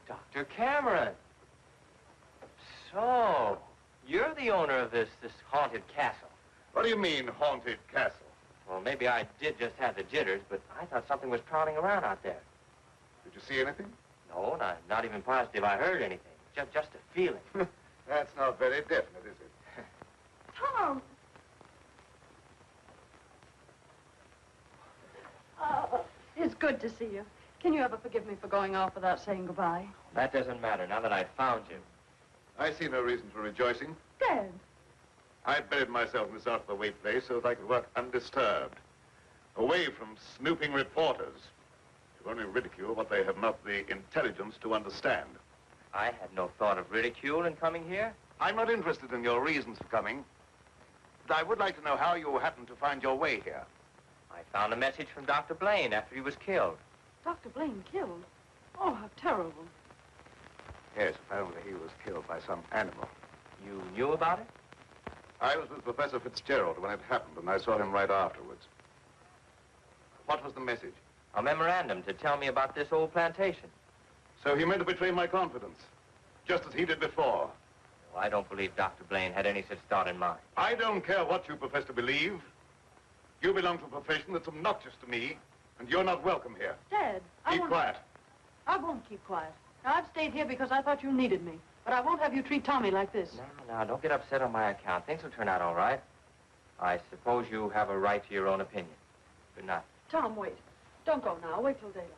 Dr. Cameron. So, you're the owner of this haunted castle. What do you mean, haunted castle? Well, maybe I did just have the jitters, but I thought something was prowling around out there. Did you see anything? No, not even positive I heard anything. Just a feeling. That's not very definite, is it? Tom! It's good to see you. Can you ever forgive me for going off without saying goodbye? That doesn't matter now that I've found you. I see no reason for rejoicing. Dad. I buried myself in this out-of-the-way place so that I could work undisturbed, away from snooping reporters who only ridicule what they have not the intelligence to understand. I had no thought of ridicule in coming here. I'm not interested in your reasons for coming, but I would like to know how you happened to find your way here. I found a message from Dr. Blaine after he was killed. Dr. Blaine killed? Oh, how terrible. Yes, apparently he was killed by some animal. You knew about it? I was with Professor Fitzgerald when it happened, and I saw him right afterwards. What was the message? A memorandum to tell me about this old plantation. So he meant to betray my confidence, just as he did before. Well, I don't believe Dr. Blaine had any such thought in mind. I don't care what you profess to believe. You belong to a profession that's obnoxious to me, and you're not welcome here. Dad, Keep quiet. I won't keep quiet. Now, I've stayed here because I thought you needed me. But I won't have you treat Tommy like this. No, don't get upset on my account. Things will turn out all right. I suppose you have a right to your own opinion. Good night. Tom, wait. Don't go now. Wait till daylight.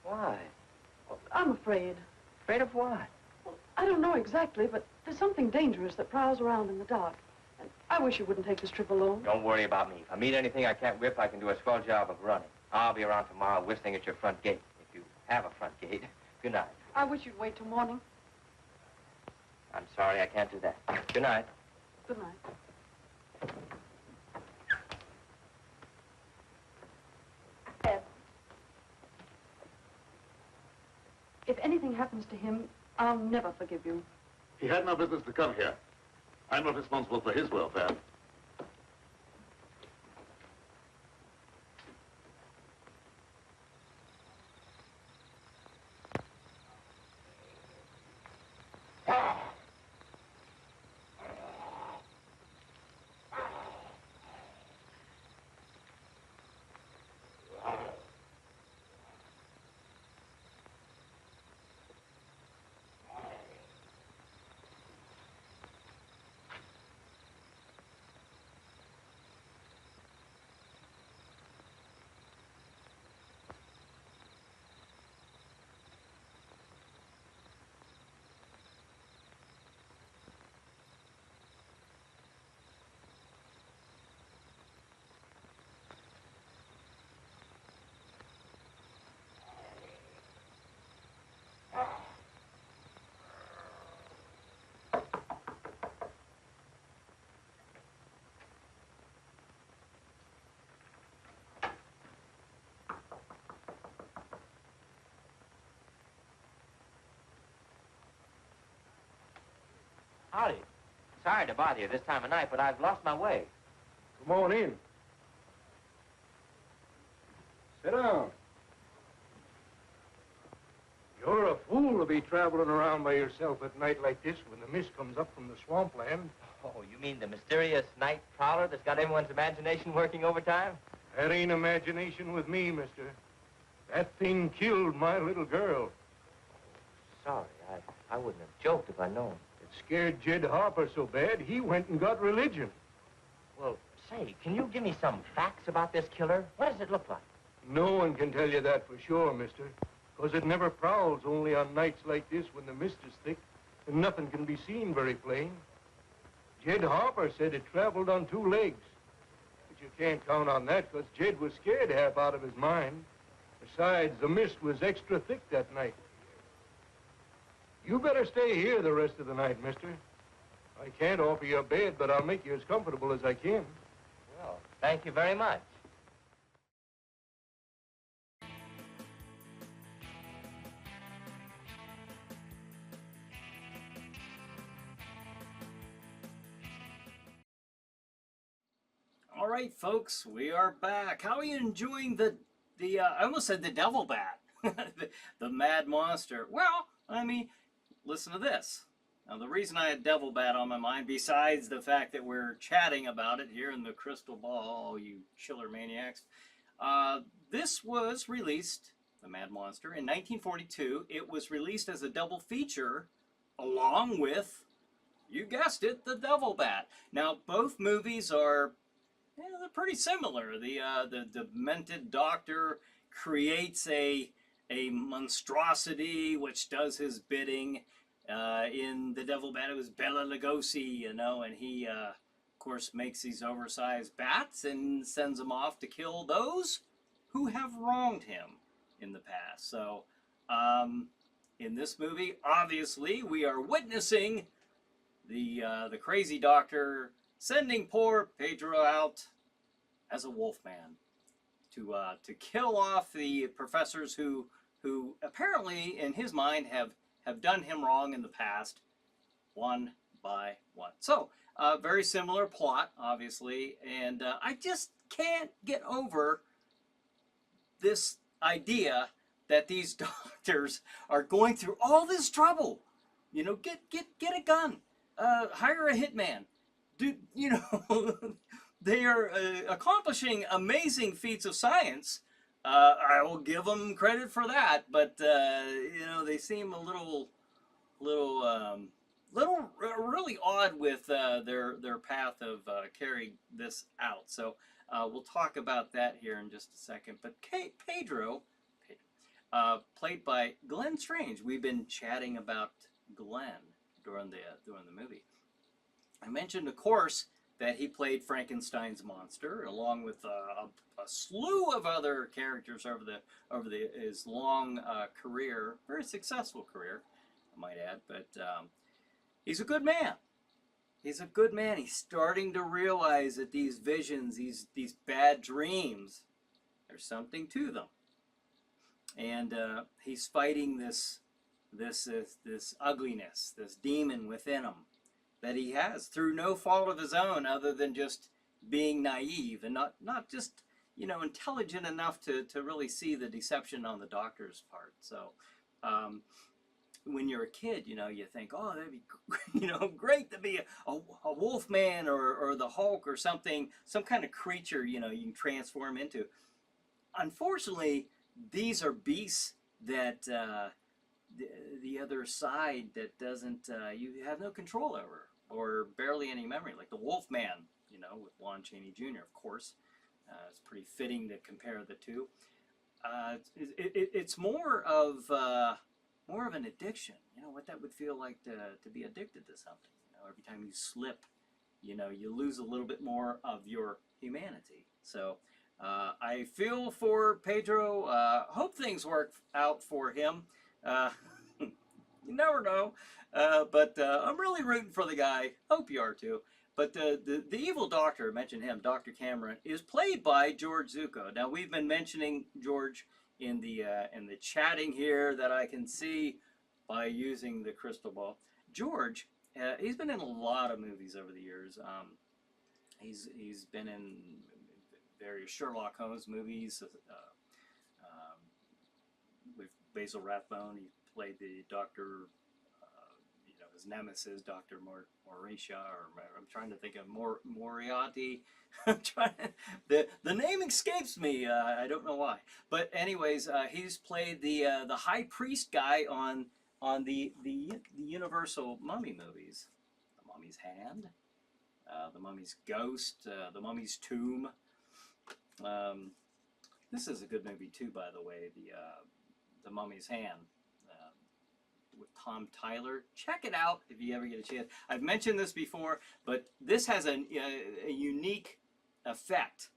Why? I'm afraid. Afraid of what? Well, I don't know exactly, but there's something dangerous that prowls around in the dark. And I wish you wouldn't take this trip alone. Don't worry about me. If I meet anything I can't whip, I can do a swell job of running. I'll be around tomorrow whistling at your front gate, if you have a front gate. Good night. I wish you'd wait till morning. I'm sorry, I can't do that. Good night. Good night. Ed, if anything happens to him, I'll never forgive you. He had no business to come here. I'm not responsible for his welfare. Howdy. Sorry to bother you this time of night, but I've lost my way. Come on in. Sit down. You're a fool to be traveling around by yourself at night like this when the mist comes up from the swampland. Oh, you mean the mysterious night prowler that's got everyone's imagination working overtime? That ain't imagination with me, mister. That thing killed my little girl. Sorry, I wouldn't have joked if I'd known. It scared Jed Harper so bad, he went and got religion. Well, say, can you give me some facts about this killer? What does it look like? No one can tell you that for sure, mister. Because it never prowls only on nights like this when the mist is thick and nothing can be seen very plain. Jed Harper said it traveled on 2 legs. But you can't count on that because Jed was scared half out of his mind. Besides, the mist was extra thick that night. You better stay here the rest of the night, mister. I can't offer you a bed, but I'll make you as comfortable as I can. Well, thank you very much. All right, folks, we are back. How are you enjoying I almost said the devil bat, the mad monster. Well, I mean, listen to this. Now, the reason I had Devil Bat on my mind, besides the fact that we're chatting about it here in the Crystal Ball, you chiller maniacs, this was released, The Mad Monster, in 1942. It was released as a double feature along with, you guessed it, The Devil Bat. Now, both movies are, they're pretty similar. The demented doctor creates a monstrosity which does his bidding. In The Devil Bat, it was Bela Lugosi, you know, and he, of course, makes these oversized bats and sends them off to kill those who have wronged him in the past. So, in this movie, obviously, we are witnessing the crazy doctor sending poor Pedro out as a wolfman to kill off the professors who apparently, in his mind, have done him wrong in the past, one by one. So, very similar plot, obviously, and I just can't get over this idea that these doctors are going through all this trouble. You know, get a gun, hire a hitman. You know, they are accomplishing amazing feats of science. I will give them credit for that, but you know, they seem a little really odd with their path of carrying this out. So we'll talk about that here in just a second. But Pedro, played by Glenn Strange. We've been chatting about Glenn during the movie. I mentioned, of course, that he played Frankenstein's monster, along with a slew of other characters over his long career, very successful career, I might add. But he's a good man. He's a good man. He's starting to realize that these visions, these bad dreams, there's something to them, and he's fighting this ugliness, this demon within him that he has through no fault of his own, other than just being naive and not just, you know, intelligent enough to really see the deception on the doctor's part. So when you're a kid, you know, you think, oh, that'd be, you know, great to be a wolf man or the Hulk or something, some kind of creature, you know, you can transform into. Unfortunately, these are beasts that the other side that doesn't, you have no control over, or barely any memory, like the Wolfman, you know, with Lon Chaney Jr., of course. It's pretty fitting to compare the two. It's more of an addiction, you know, what that would feel like to be addicted to something. You know, every time you slip, you know, you lose a little bit more of your humanity. So I feel for Pedro. Hope things work out for him. You never know, but I'm really rooting for the guy. Hope you are too. But the evil doctor, I mentioned him, Dr. Cameron, is played by George Zucco. Now, we've been mentioning George in the chatting here that I can see by using the crystal ball. George, he's been in a lot of movies over the years. He's been in various Sherlock Holmes movies with Basil Rathbone. He played the doctor, you know, his nemesis, Dr. Mauritia, or I'm trying to think of Moriarty. I'm trying. The name escapes me. I don't know why. But anyways, he's played the high priest guy on the Universal Mummy movies, The Mummy's Hand, The Mummy's Ghost, The Mummy's Tomb. This is a good movie too, by the way. The Mummy's Hand. With Tom Tyler. Check it out if you ever get a chance. I've mentioned this before, but this has a unique effect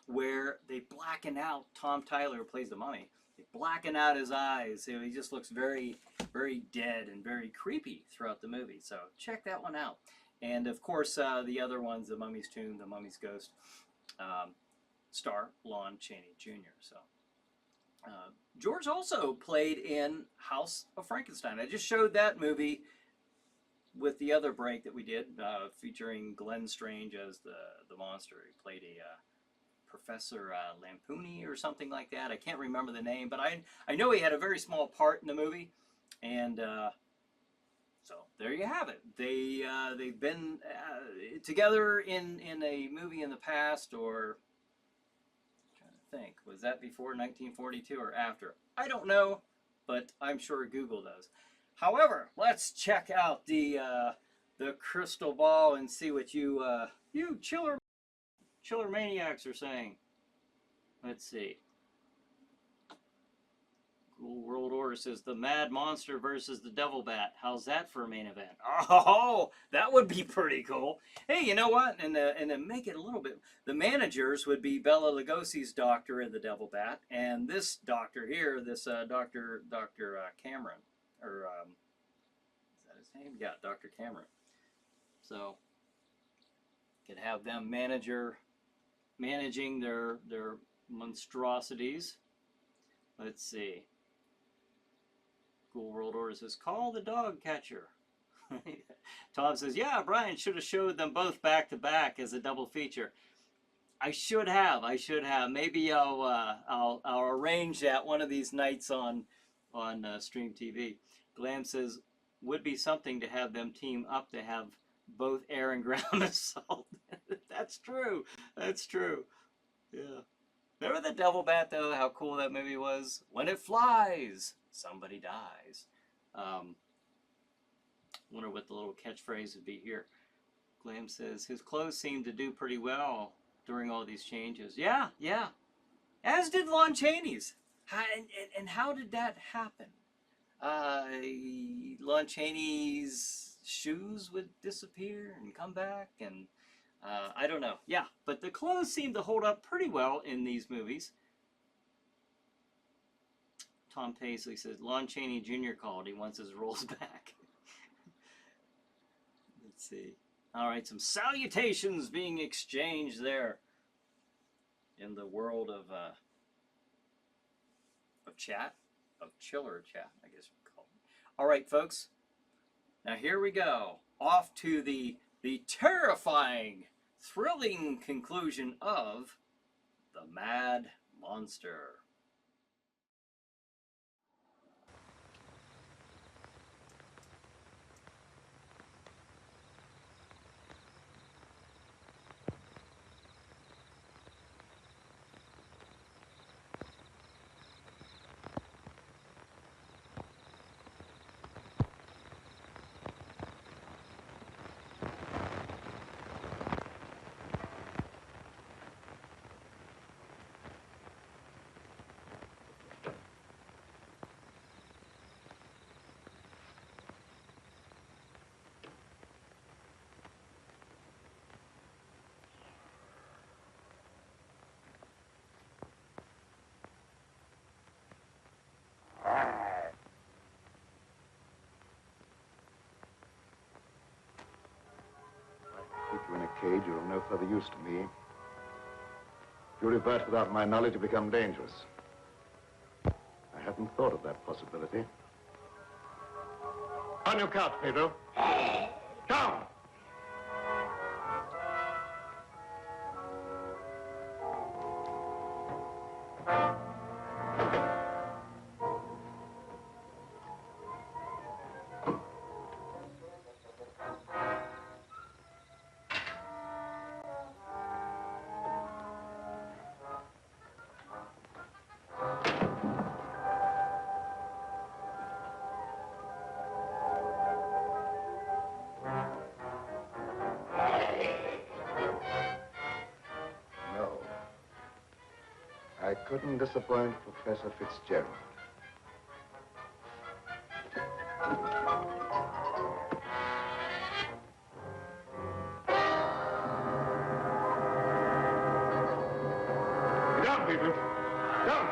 where they blacken out Tom Tyler, who plays the mummy. They blacken out his eyes. So he just looks very, very dead and very creepy throughout the movie. So check that one out. And of course, the other ones, The Mummy's Tomb, The Mummy's Ghost, star Lon Chaney Jr. So. George also played in House of Frankenstein. I just showed that movie with the other break that we did, featuring Glenn Strange as the monster. He played a Professor Lampooni or something like that. I can't remember the name, but I know he had a very small part in the movie. And so there you have it. They've been together in a movie in the past, or I'm trying to think, was that before 1942 or after? I don't know, but I'm sure Google does. However, let's check out the crystal ball and see what you chiller maniacs are saying. Let's see. Cool World Order says the Mad Monster versus the Devil Bat. How's that for a main event? Oh, that would be pretty cool. Hey, you know what? And to make it a little bit, the managers would be Bela Lugosi's doctor in the Devil Bat, and this doctor here, this Dr. Cameron, or is that his name? Yeah, Dr. Cameron. So could have them managing their monstrosities. Let's see. Cool World Order says, call the dog catcher. Tom says, yeah, Brian should have showed them both back to back as a double feature. I should have. Maybe I'll arrange that one of these nights on Stream TV. Glam says, would be something to have them team up to have both air and ground assault. That's true. That's true. Yeah. Remember the Devil Bat, though, how cool that movie was? When it flies, somebody dies. Wonder what the little catchphrase would be here. Glam says, his clothes seem to do pretty well during all these changes. Yeah, yeah. As did Lon Chaney's. And how did that happen? Lon Chaney's shoes would disappear and come back, and I don't know. Yeah, but the clothes seem to hold up pretty well in these movies. Tom Paisley says, Lon Chaney Jr. called. He wants his roles back. Let's see. All right, some salutations being exchanged there in the world of chat, of chiller chat, I guess we call it. All right, folks. Now here we go. Off to the terrifying, thrilling conclusion of The Mad Monster. Keep you in a cage, you're of no further use to me. If you revert without my knowledge, you become dangerous. I hadn't thought of that possibility. On your couch, Pedro. Down! I couldn't disappoint Professor Fitzgerald. Get down, people. Down.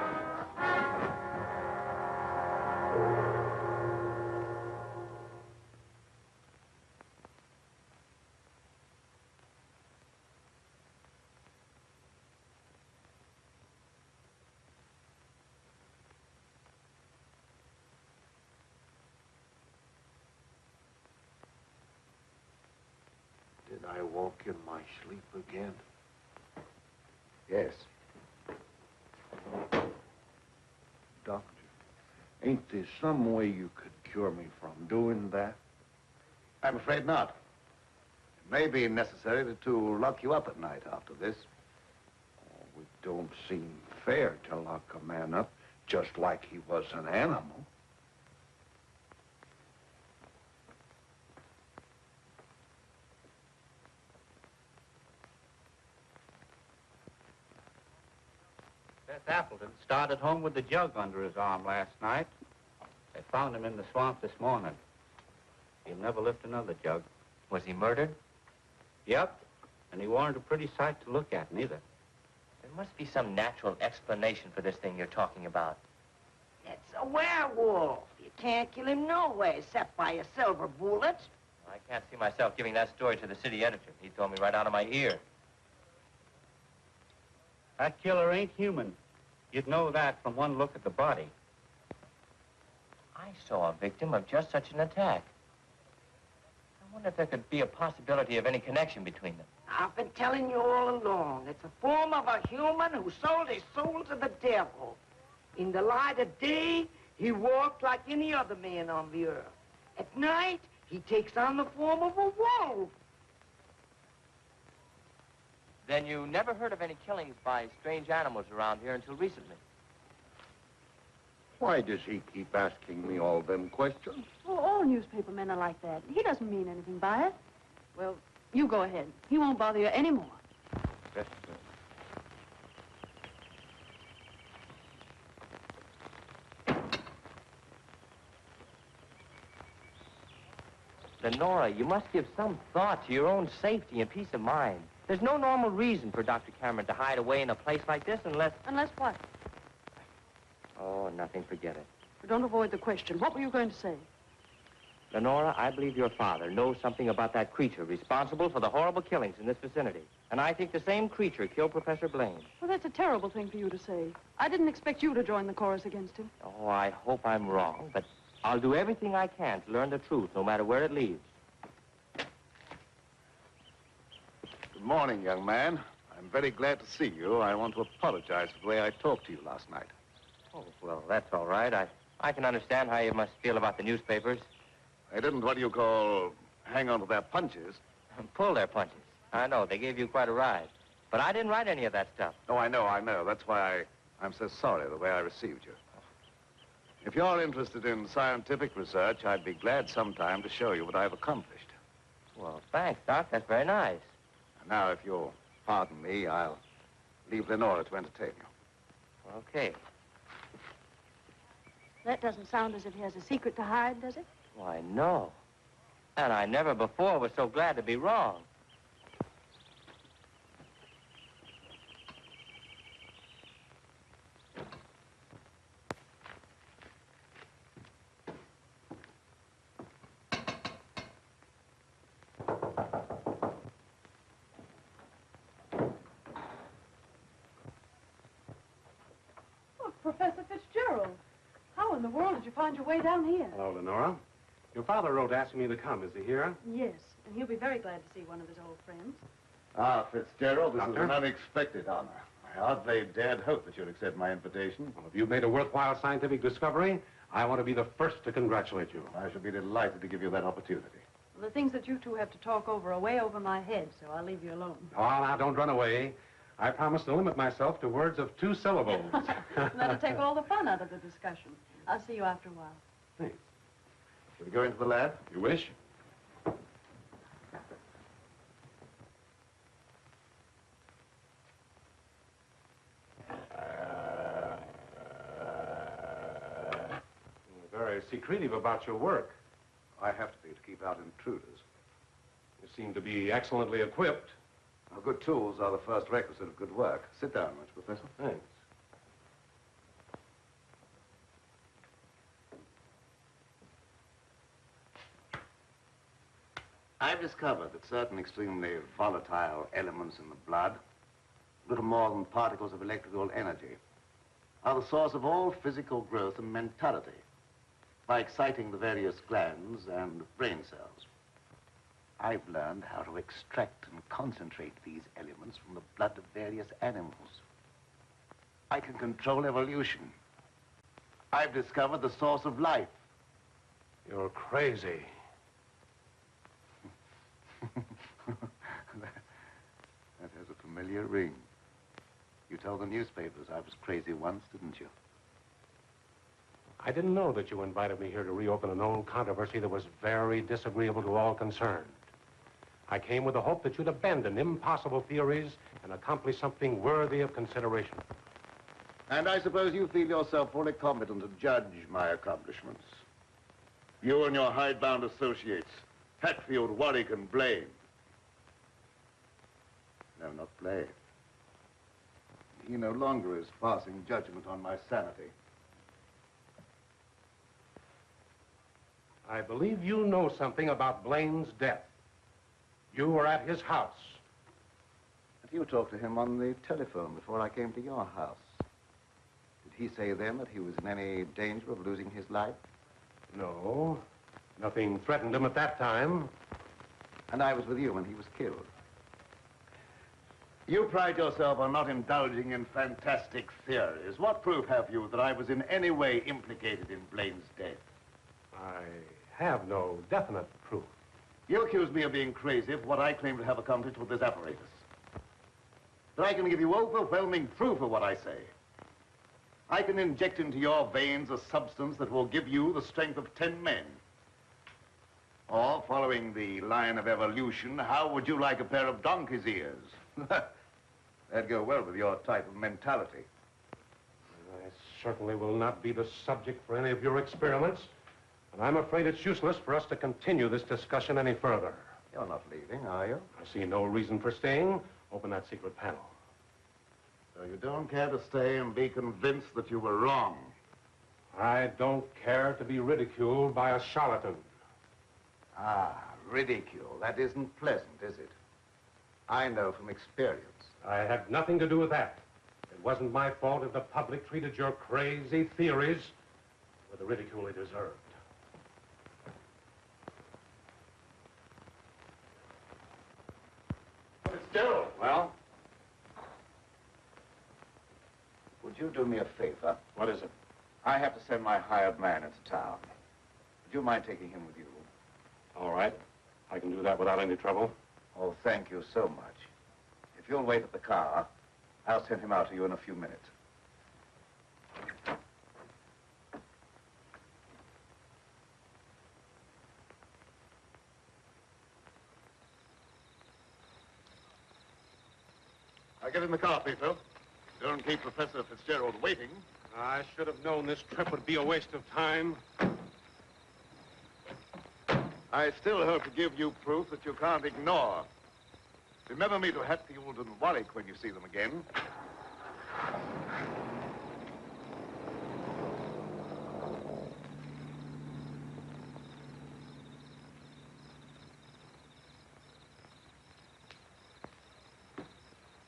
Did I walk in my sleep again? Yes. Doctor, ain't there some way you could cure me from doing that? I'm afraid not. It may be necessary to lock you up at night after this. Oh, it don't seem fair to lock a man up just like he was an animal. Seth Appleton started home with the jug under his arm last night. They found him in the swamp this morning. He'll never lift another jug. Was he murdered? Yep. And he weren't a pretty sight to look at, neither. There must be some natural explanation for this thing you're talking about. It's a werewolf. You can't kill him no way except by a silver bullet. I can't see myself giving that story to the city editor. He told me right out of my ear. That killer ain't human. You'd know that from one look at the body. I saw a victim of just such an attack. I wonder if there could be a possibility of any connection between them. I've been telling you all along. It's a form of a human who sold his soul to the devil. In the light of day, he walked like any other man on the earth. At night, he takes on the form of a wolf. Then you never heard of any killings by strange animals around here until recently? Why does he keep asking me all them questions? Oh, all newspaper men are like that. He doesn't mean anything by it. Well, you go ahead. He won't bother you anymore. Yes, Lenora, you must give some thought to your own safety and peace of mind. There's no normal reason for Dr. Cameron to hide away in a place like this unless... Unless what? Oh, nothing, forget it. Don't avoid the question. What were you going to say? Lenora, I believe your father knows something about that creature responsible for the horrible killings in this vicinity. And I think the same creature killed Professor Blaine. Well, that's a terrible thing for you to say. I didn't expect you to join the chorus against him. Oh, I hope I'm wrong, but I'll do everything I can to learn the truth, no matter where it leads. Good morning, young man. I'm very glad to see you. I want to apologize for the way I talked to you last night. Oh, well, that's all right. I can understand how you must feel about the newspapers. I didn't, what do you call, hang on to their punches. Pull their punches. I know, they gave you quite a ride. But I didn't write any of that stuff. Oh, I know. That's why I'm so sorry the way I received you. If you're interested in scientific research, I'd be glad sometime to show you what I've accomplished. Well, thanks, Doc. That's very nice. Now, if you'll pardon me, I'll leave Lenora to entertain you. Okay. That doesn't sound as if he has a secret to hide, does it? Why, no. And I never before was so glad to be wrong. Oh, Professor Fitzgerald. How in the world did you find your way down here? Hello, Lenora. Your father wrote asking me to come. Is he here? Yes, and he'll be very glad to see one of his old friends. Ah, Fitzgerald, this Doctor? is an unexpected honor. I hardly dared hope that you'd accept my invitation. Well, if you've made a worthwhile scientific discovery, I want to be the first to congratulate you. I shall be delighted to give you that opportunity. Well, the things that you two have to talk over are way over my head, so I'll leave you alone. Oh, now, don't run away. I promise to limit myself to words of 2 syllables. That'll take all the fun out of the discussion. I'll see you after a while. Thanks. Shall we go into the lab? You wish? You're very secretive about your work. I have to be to keep out intruders. You seem to be excellently equipped. Now, good tools are the first requisite of good work. Sit down, much, Professor. Thanks. I've discovered that certain extremely volatile elements in the blood, little more than particles of electrical energy, are the source of all physical growth and mentality by exciting the various glands and brain cells. I've learned how to extract and concentrate these elements from the blood of various animals. I can control evolution. I've discovered the source of life. You're crazy. That has a familiar ring. You told the newspapers I was crazy once, didn't you? I didn't know that you invited me here to reopen an old controversy that was very disagreeable to all concerned. I came with the hope that you'd abandon impossible theories and accomplish something worthy of consideration. And I suppose you feel yourself fully competent to judge my accomplishments. You and your hidebound associates, Hatfield, Warwick, and Blaine. No, not Blaine. He no longer is passing judgment on my sanity. I believe you know something about Blaine's death. You were at his house. But you talked to him on the telephone before I came to your house. Did he say then that he was in any danger of losing his life? No. Nothing threatened him at that time. And I was with you when he was killed. You pride yourself on not indulging in fantastic theories. What proof have you that I was in any way implicated in Blaine's death? I have no definite proof. You accuse me of being crazy for what I claim to have accomplished with this apparatus. But I can give you overwhelming proof of what I say. I can inject into your veins a substance that will give you the strength of 10 men. Or, following the line of evolution, how would you like a pair of donkey's ears? That'd go well with your type of mentality. I certainly will not be the subject for any of your experiments. And I'm afraid it's useless for us to continue this discussion any further. You're not leaving, are you? I see no reason for staying. Open that secret panel. So you don't care to stay and be convinced that you were wrong? I don't care to be ridiculed by a charlatan. Ah, ridicule. That isn't pleasant, is it? I know from experience. I had nothing to do with that. It wasn't my fault if the public treated your crazy theories with the ridicule they deserved. Fitzgerald. Well? Would you do me a favor? What is it? I have to send my hired man into town. Would you mind taking him with you? All right. I can do that without any trouble. Oh, thank you so much. If you'll wait at the car, I'll send him out to you in a few minutes. I'll get in the car, Peter. Don't keep Professor Fitzgerald waiting. I should have known this trip would be a waste of time. I still hope to give you proof that you can't ignore. Remember me to Hatfield and Warwick when you see them again.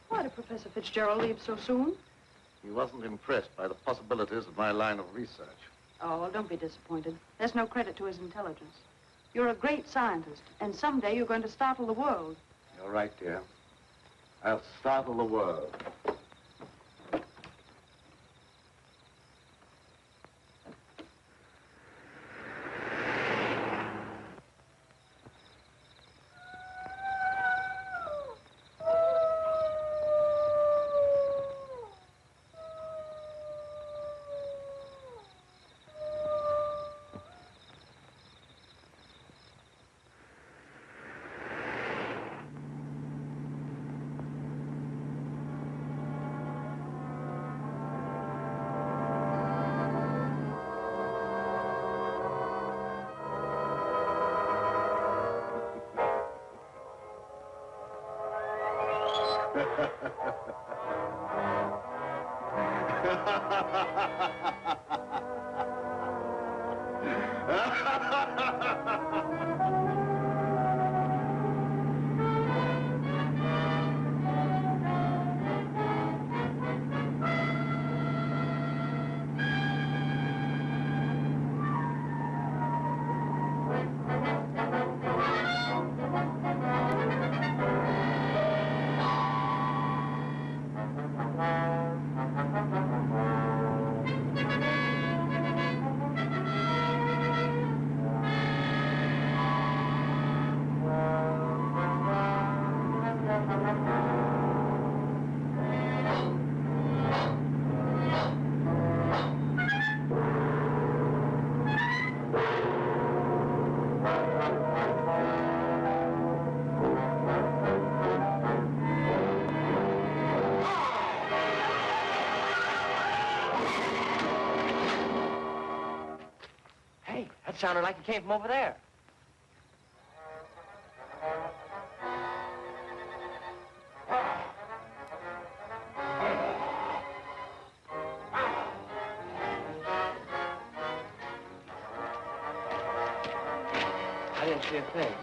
Why did Professor Fitzgerald leave so soon? He wasn't impressed by the possibilities of my line of research. Oh, well, don't be disappointed. There's no credit to his intelligence. You're a great scientist, and someday you're going to startle the world. You're right, dear. I'll startle the world. Hey, that sounded like it came from over there. I didn't see a thing.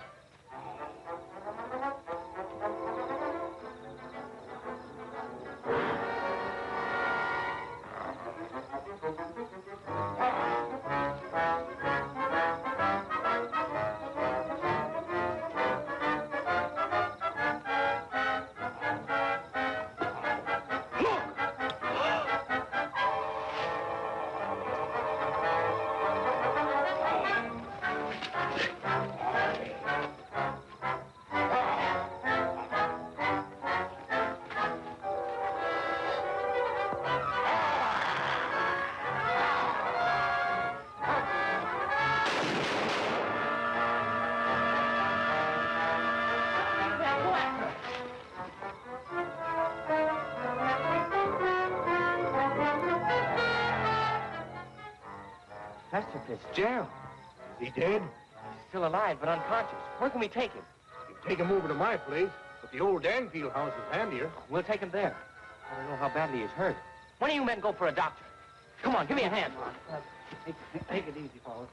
Professor Fitzgerald. Is he dead? He's still alive, but unconscious. Where can we take him? You can take him over to my place, but the old Danfield house is handier. We'll take him there. I don't know how badly he's hurt. When do you men go for a doctor? Come on, give me a hand. Take it easy, fellas.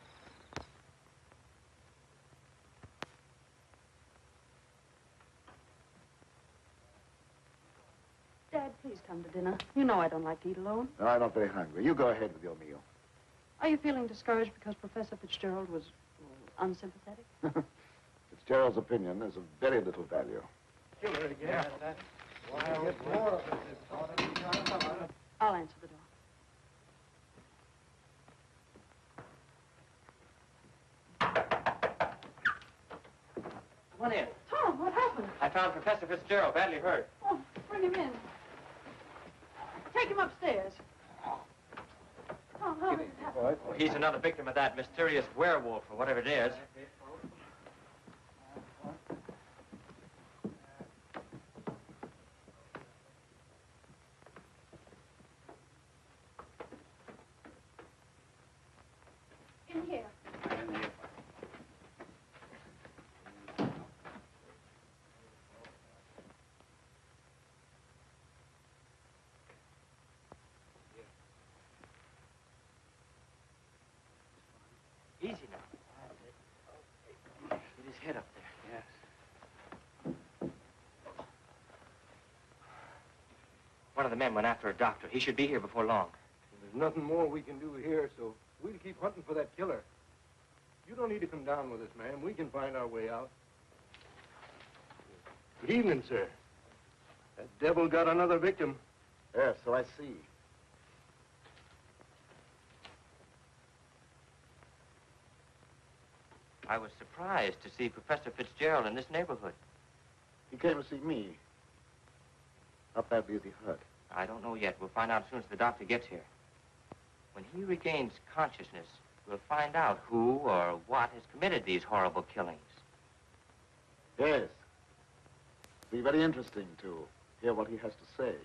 Dad, please come to dinner. You know I don't like to eat alone. No, I'm not very hungry. You go ahead with your meal. Are you feeling discouraged because Professor Fitzgerald was unsympathetic? Fitzgerald's opinion is of very little value. Killer again. I'll answer the door. Come on in. Tom, what happened? I found Professor Fitzgerald badly hurt. Oh, bring him in. Take him upstairs. Tom, how did it happen? Well, he's another victim of that mysterious werewolf or whatever it is. In here. Easy now. Get his head up there. Yes. One of the men went after a doctor. He should be here before long. There's nothing more we can do here, so we'll keep hunting for that killer. You don't need to come down with us, ma'am. We can find our way out. Good evening, sir. That devil got another victim. Yes, so I see. I was surprised to see Professor Fitzgerald in this neighborhood. He came to see me. How badly is he hurt? I don't know yet. We'll find out as soon as the doctor gets here. When he regains consciousness, we'll find out who or what has committed these horrible killings. Yes. It'll be very interesting to hear what he has to say.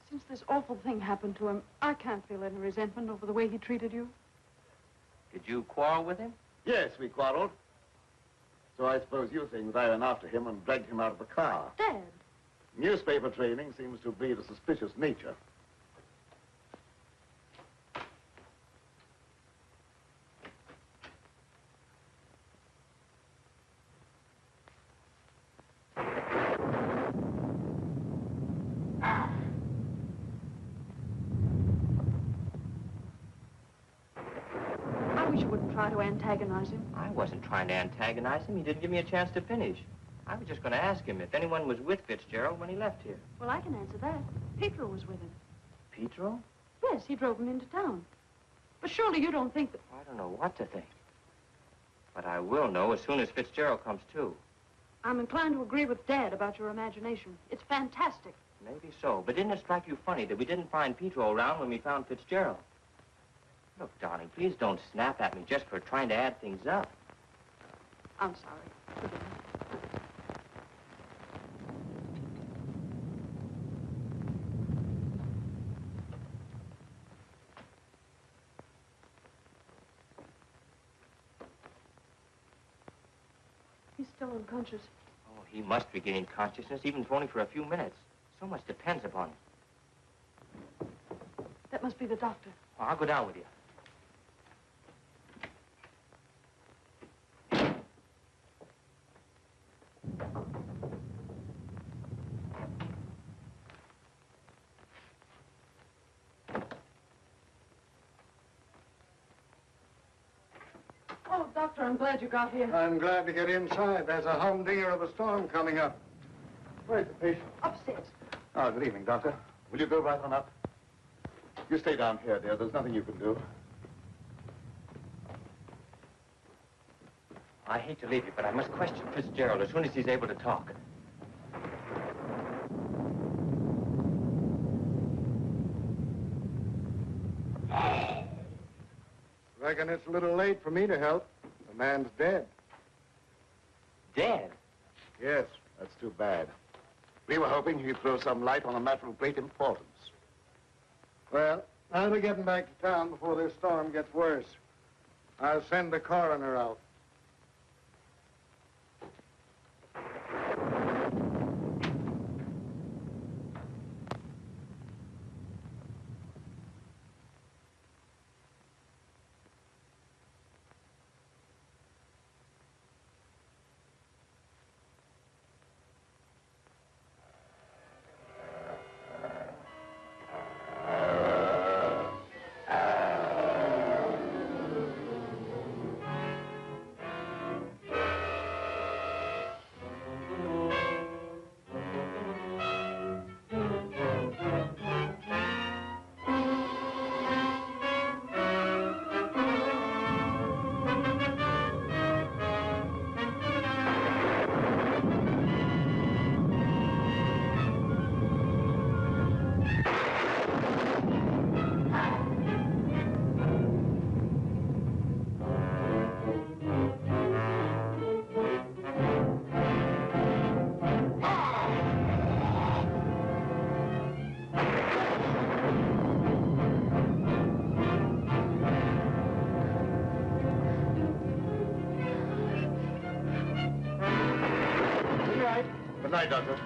Since this awful thing happened to him, I can't feel any resentment over the way he treated you. Did you quarrel with him? Yes, we quarreled. So I suppose you think that I went after him and dragged him out of the car. Dad. Newspaper training seems to breed a suspicious nature. I wish you wouldn't try to antagonize him. I wasn't trying to antagonize him. He didn't give me a chance to finish. I was just going to ask him if anyone was with Fitzgerald when he left here. Well, I can answer that. Petro was with him. Petro? Yes, he drove him into town. But surely you don't think that... I don't know what to think. But I will know as soon as Fitzgerald comes to. I'm inclined to agree with Dad about your imagination. It's fantastic. Maybe so, but didn't it strike you funny that we didn't find Pedro around when we found Fitzgerald? Look, darling, please don't snap at me just for trying to add things up. I'm sorry. Forgive me. He's still unconscious. Oh, he must regain consciousness, even if only for a few minutes. So much depends upon it. That must be the doctor. Well, I'll go down with you. Oh, Doctor, I'm glad you got here. I'm glad to get inside. There's a humdinger of a storm coming up. Where's the patient? Upstairs. Oh, good evening, Doctor. Will you go right on up? You stay down here, dear. There's nothing you can do. I hate to leave you, but I must question Fitzgerald as soon as he's able to talk. Reckon it's a little late for me to help. The man's dead. Dead? Yes, that's too bad. We were hoping he'd throw some light on a matter of great importance. Well, I'll be getting back to town before this storm gets worse. I'll send the coroner out. Good night, Doctor.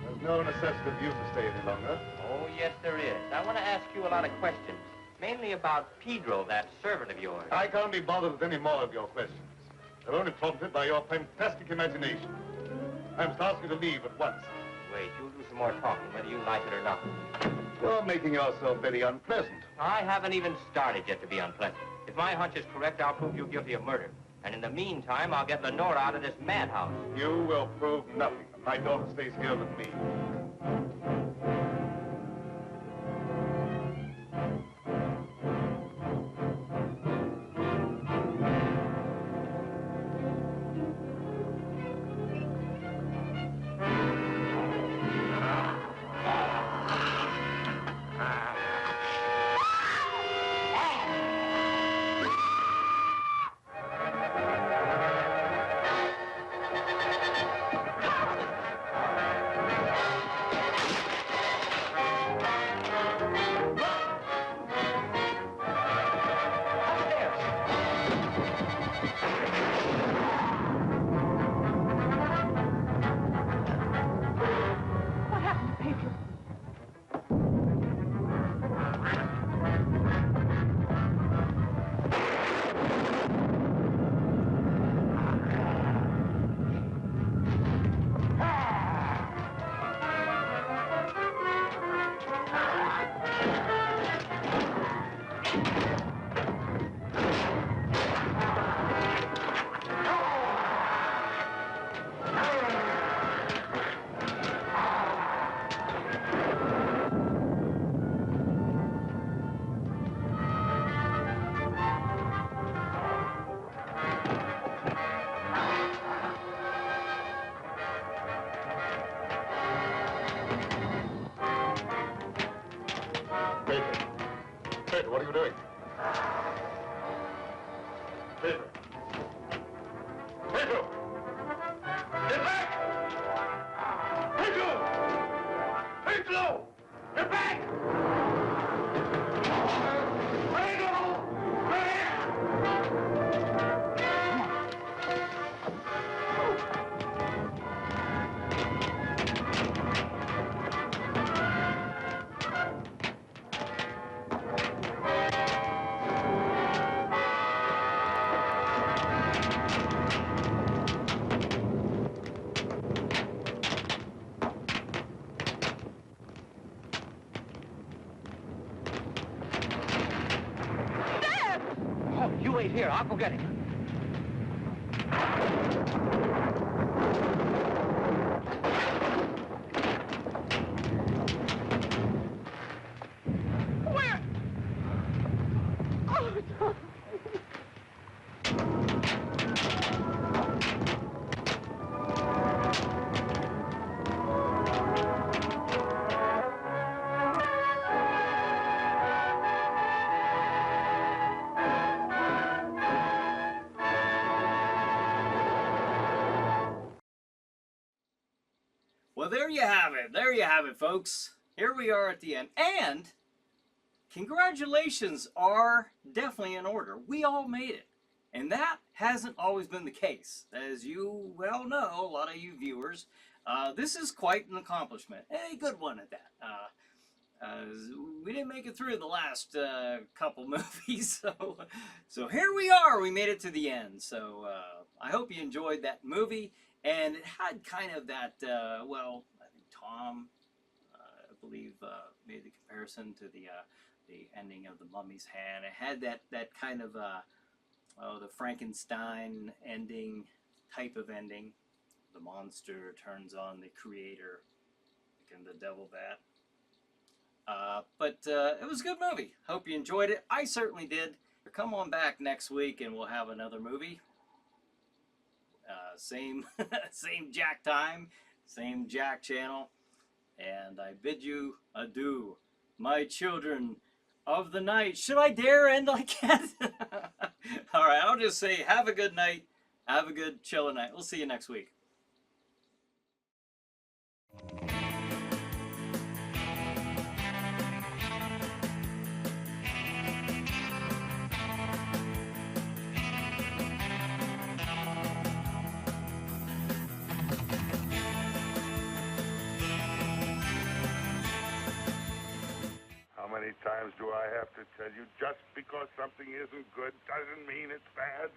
There's no necessity for you to stay any longer. Oh, yes, there is. I want to ask you a lot of questions, mainly about Pedro, that servant of yours. I can't be bothered with any more of your questions. They're only prompted by your fantastic imagination. I must ask you to leave at once. Wait, you'll do some more talking, whether you like it or not. You're making yourself very unpleasant. I haven't even started yet to be unpleasant. If my hunch is correct, I'll prove you guilty of murder. And in the meantime, I'll get Lenora out of this madhouse. You will prove nothing. My daughter stays here with me. Pedro! Pedro! Get back! Pedro! Pedro! Get back! Pedro! Oh, you wait here. I'll go get him. Where? Oh, Tom. Well, there you have it. There you have it, folks. Here we are at the end. And congratulations are definitely in order. We all made it. And that hasn't always been the case. As you well know, a lot of you viewers, this is quite an accomplishment. A good one at that. We didn't make it through the last couple movies. So here we are. We made it to the end. So I hope you enjoyed that movie. And it had kind of that, well, I think Tom, I believe, made the comparison to the ending of The Mummy's Hand. It had that kind of, the Frankenstein ending, type of ending. The monster turns on the creator, making the devil bat. But it was a good movie. Hope you enjoyed it. I certainly did. Come on back next week and we'll have another movie. Same Jack time, same Jack channel, and I bid you adieu, my children of the night. Should I dare end like that? All right, I'll just say have a good night, have a good chiller night. We'll see you next week. How many times do I have to tell you, just because something isn't good doesn't mean it's bad?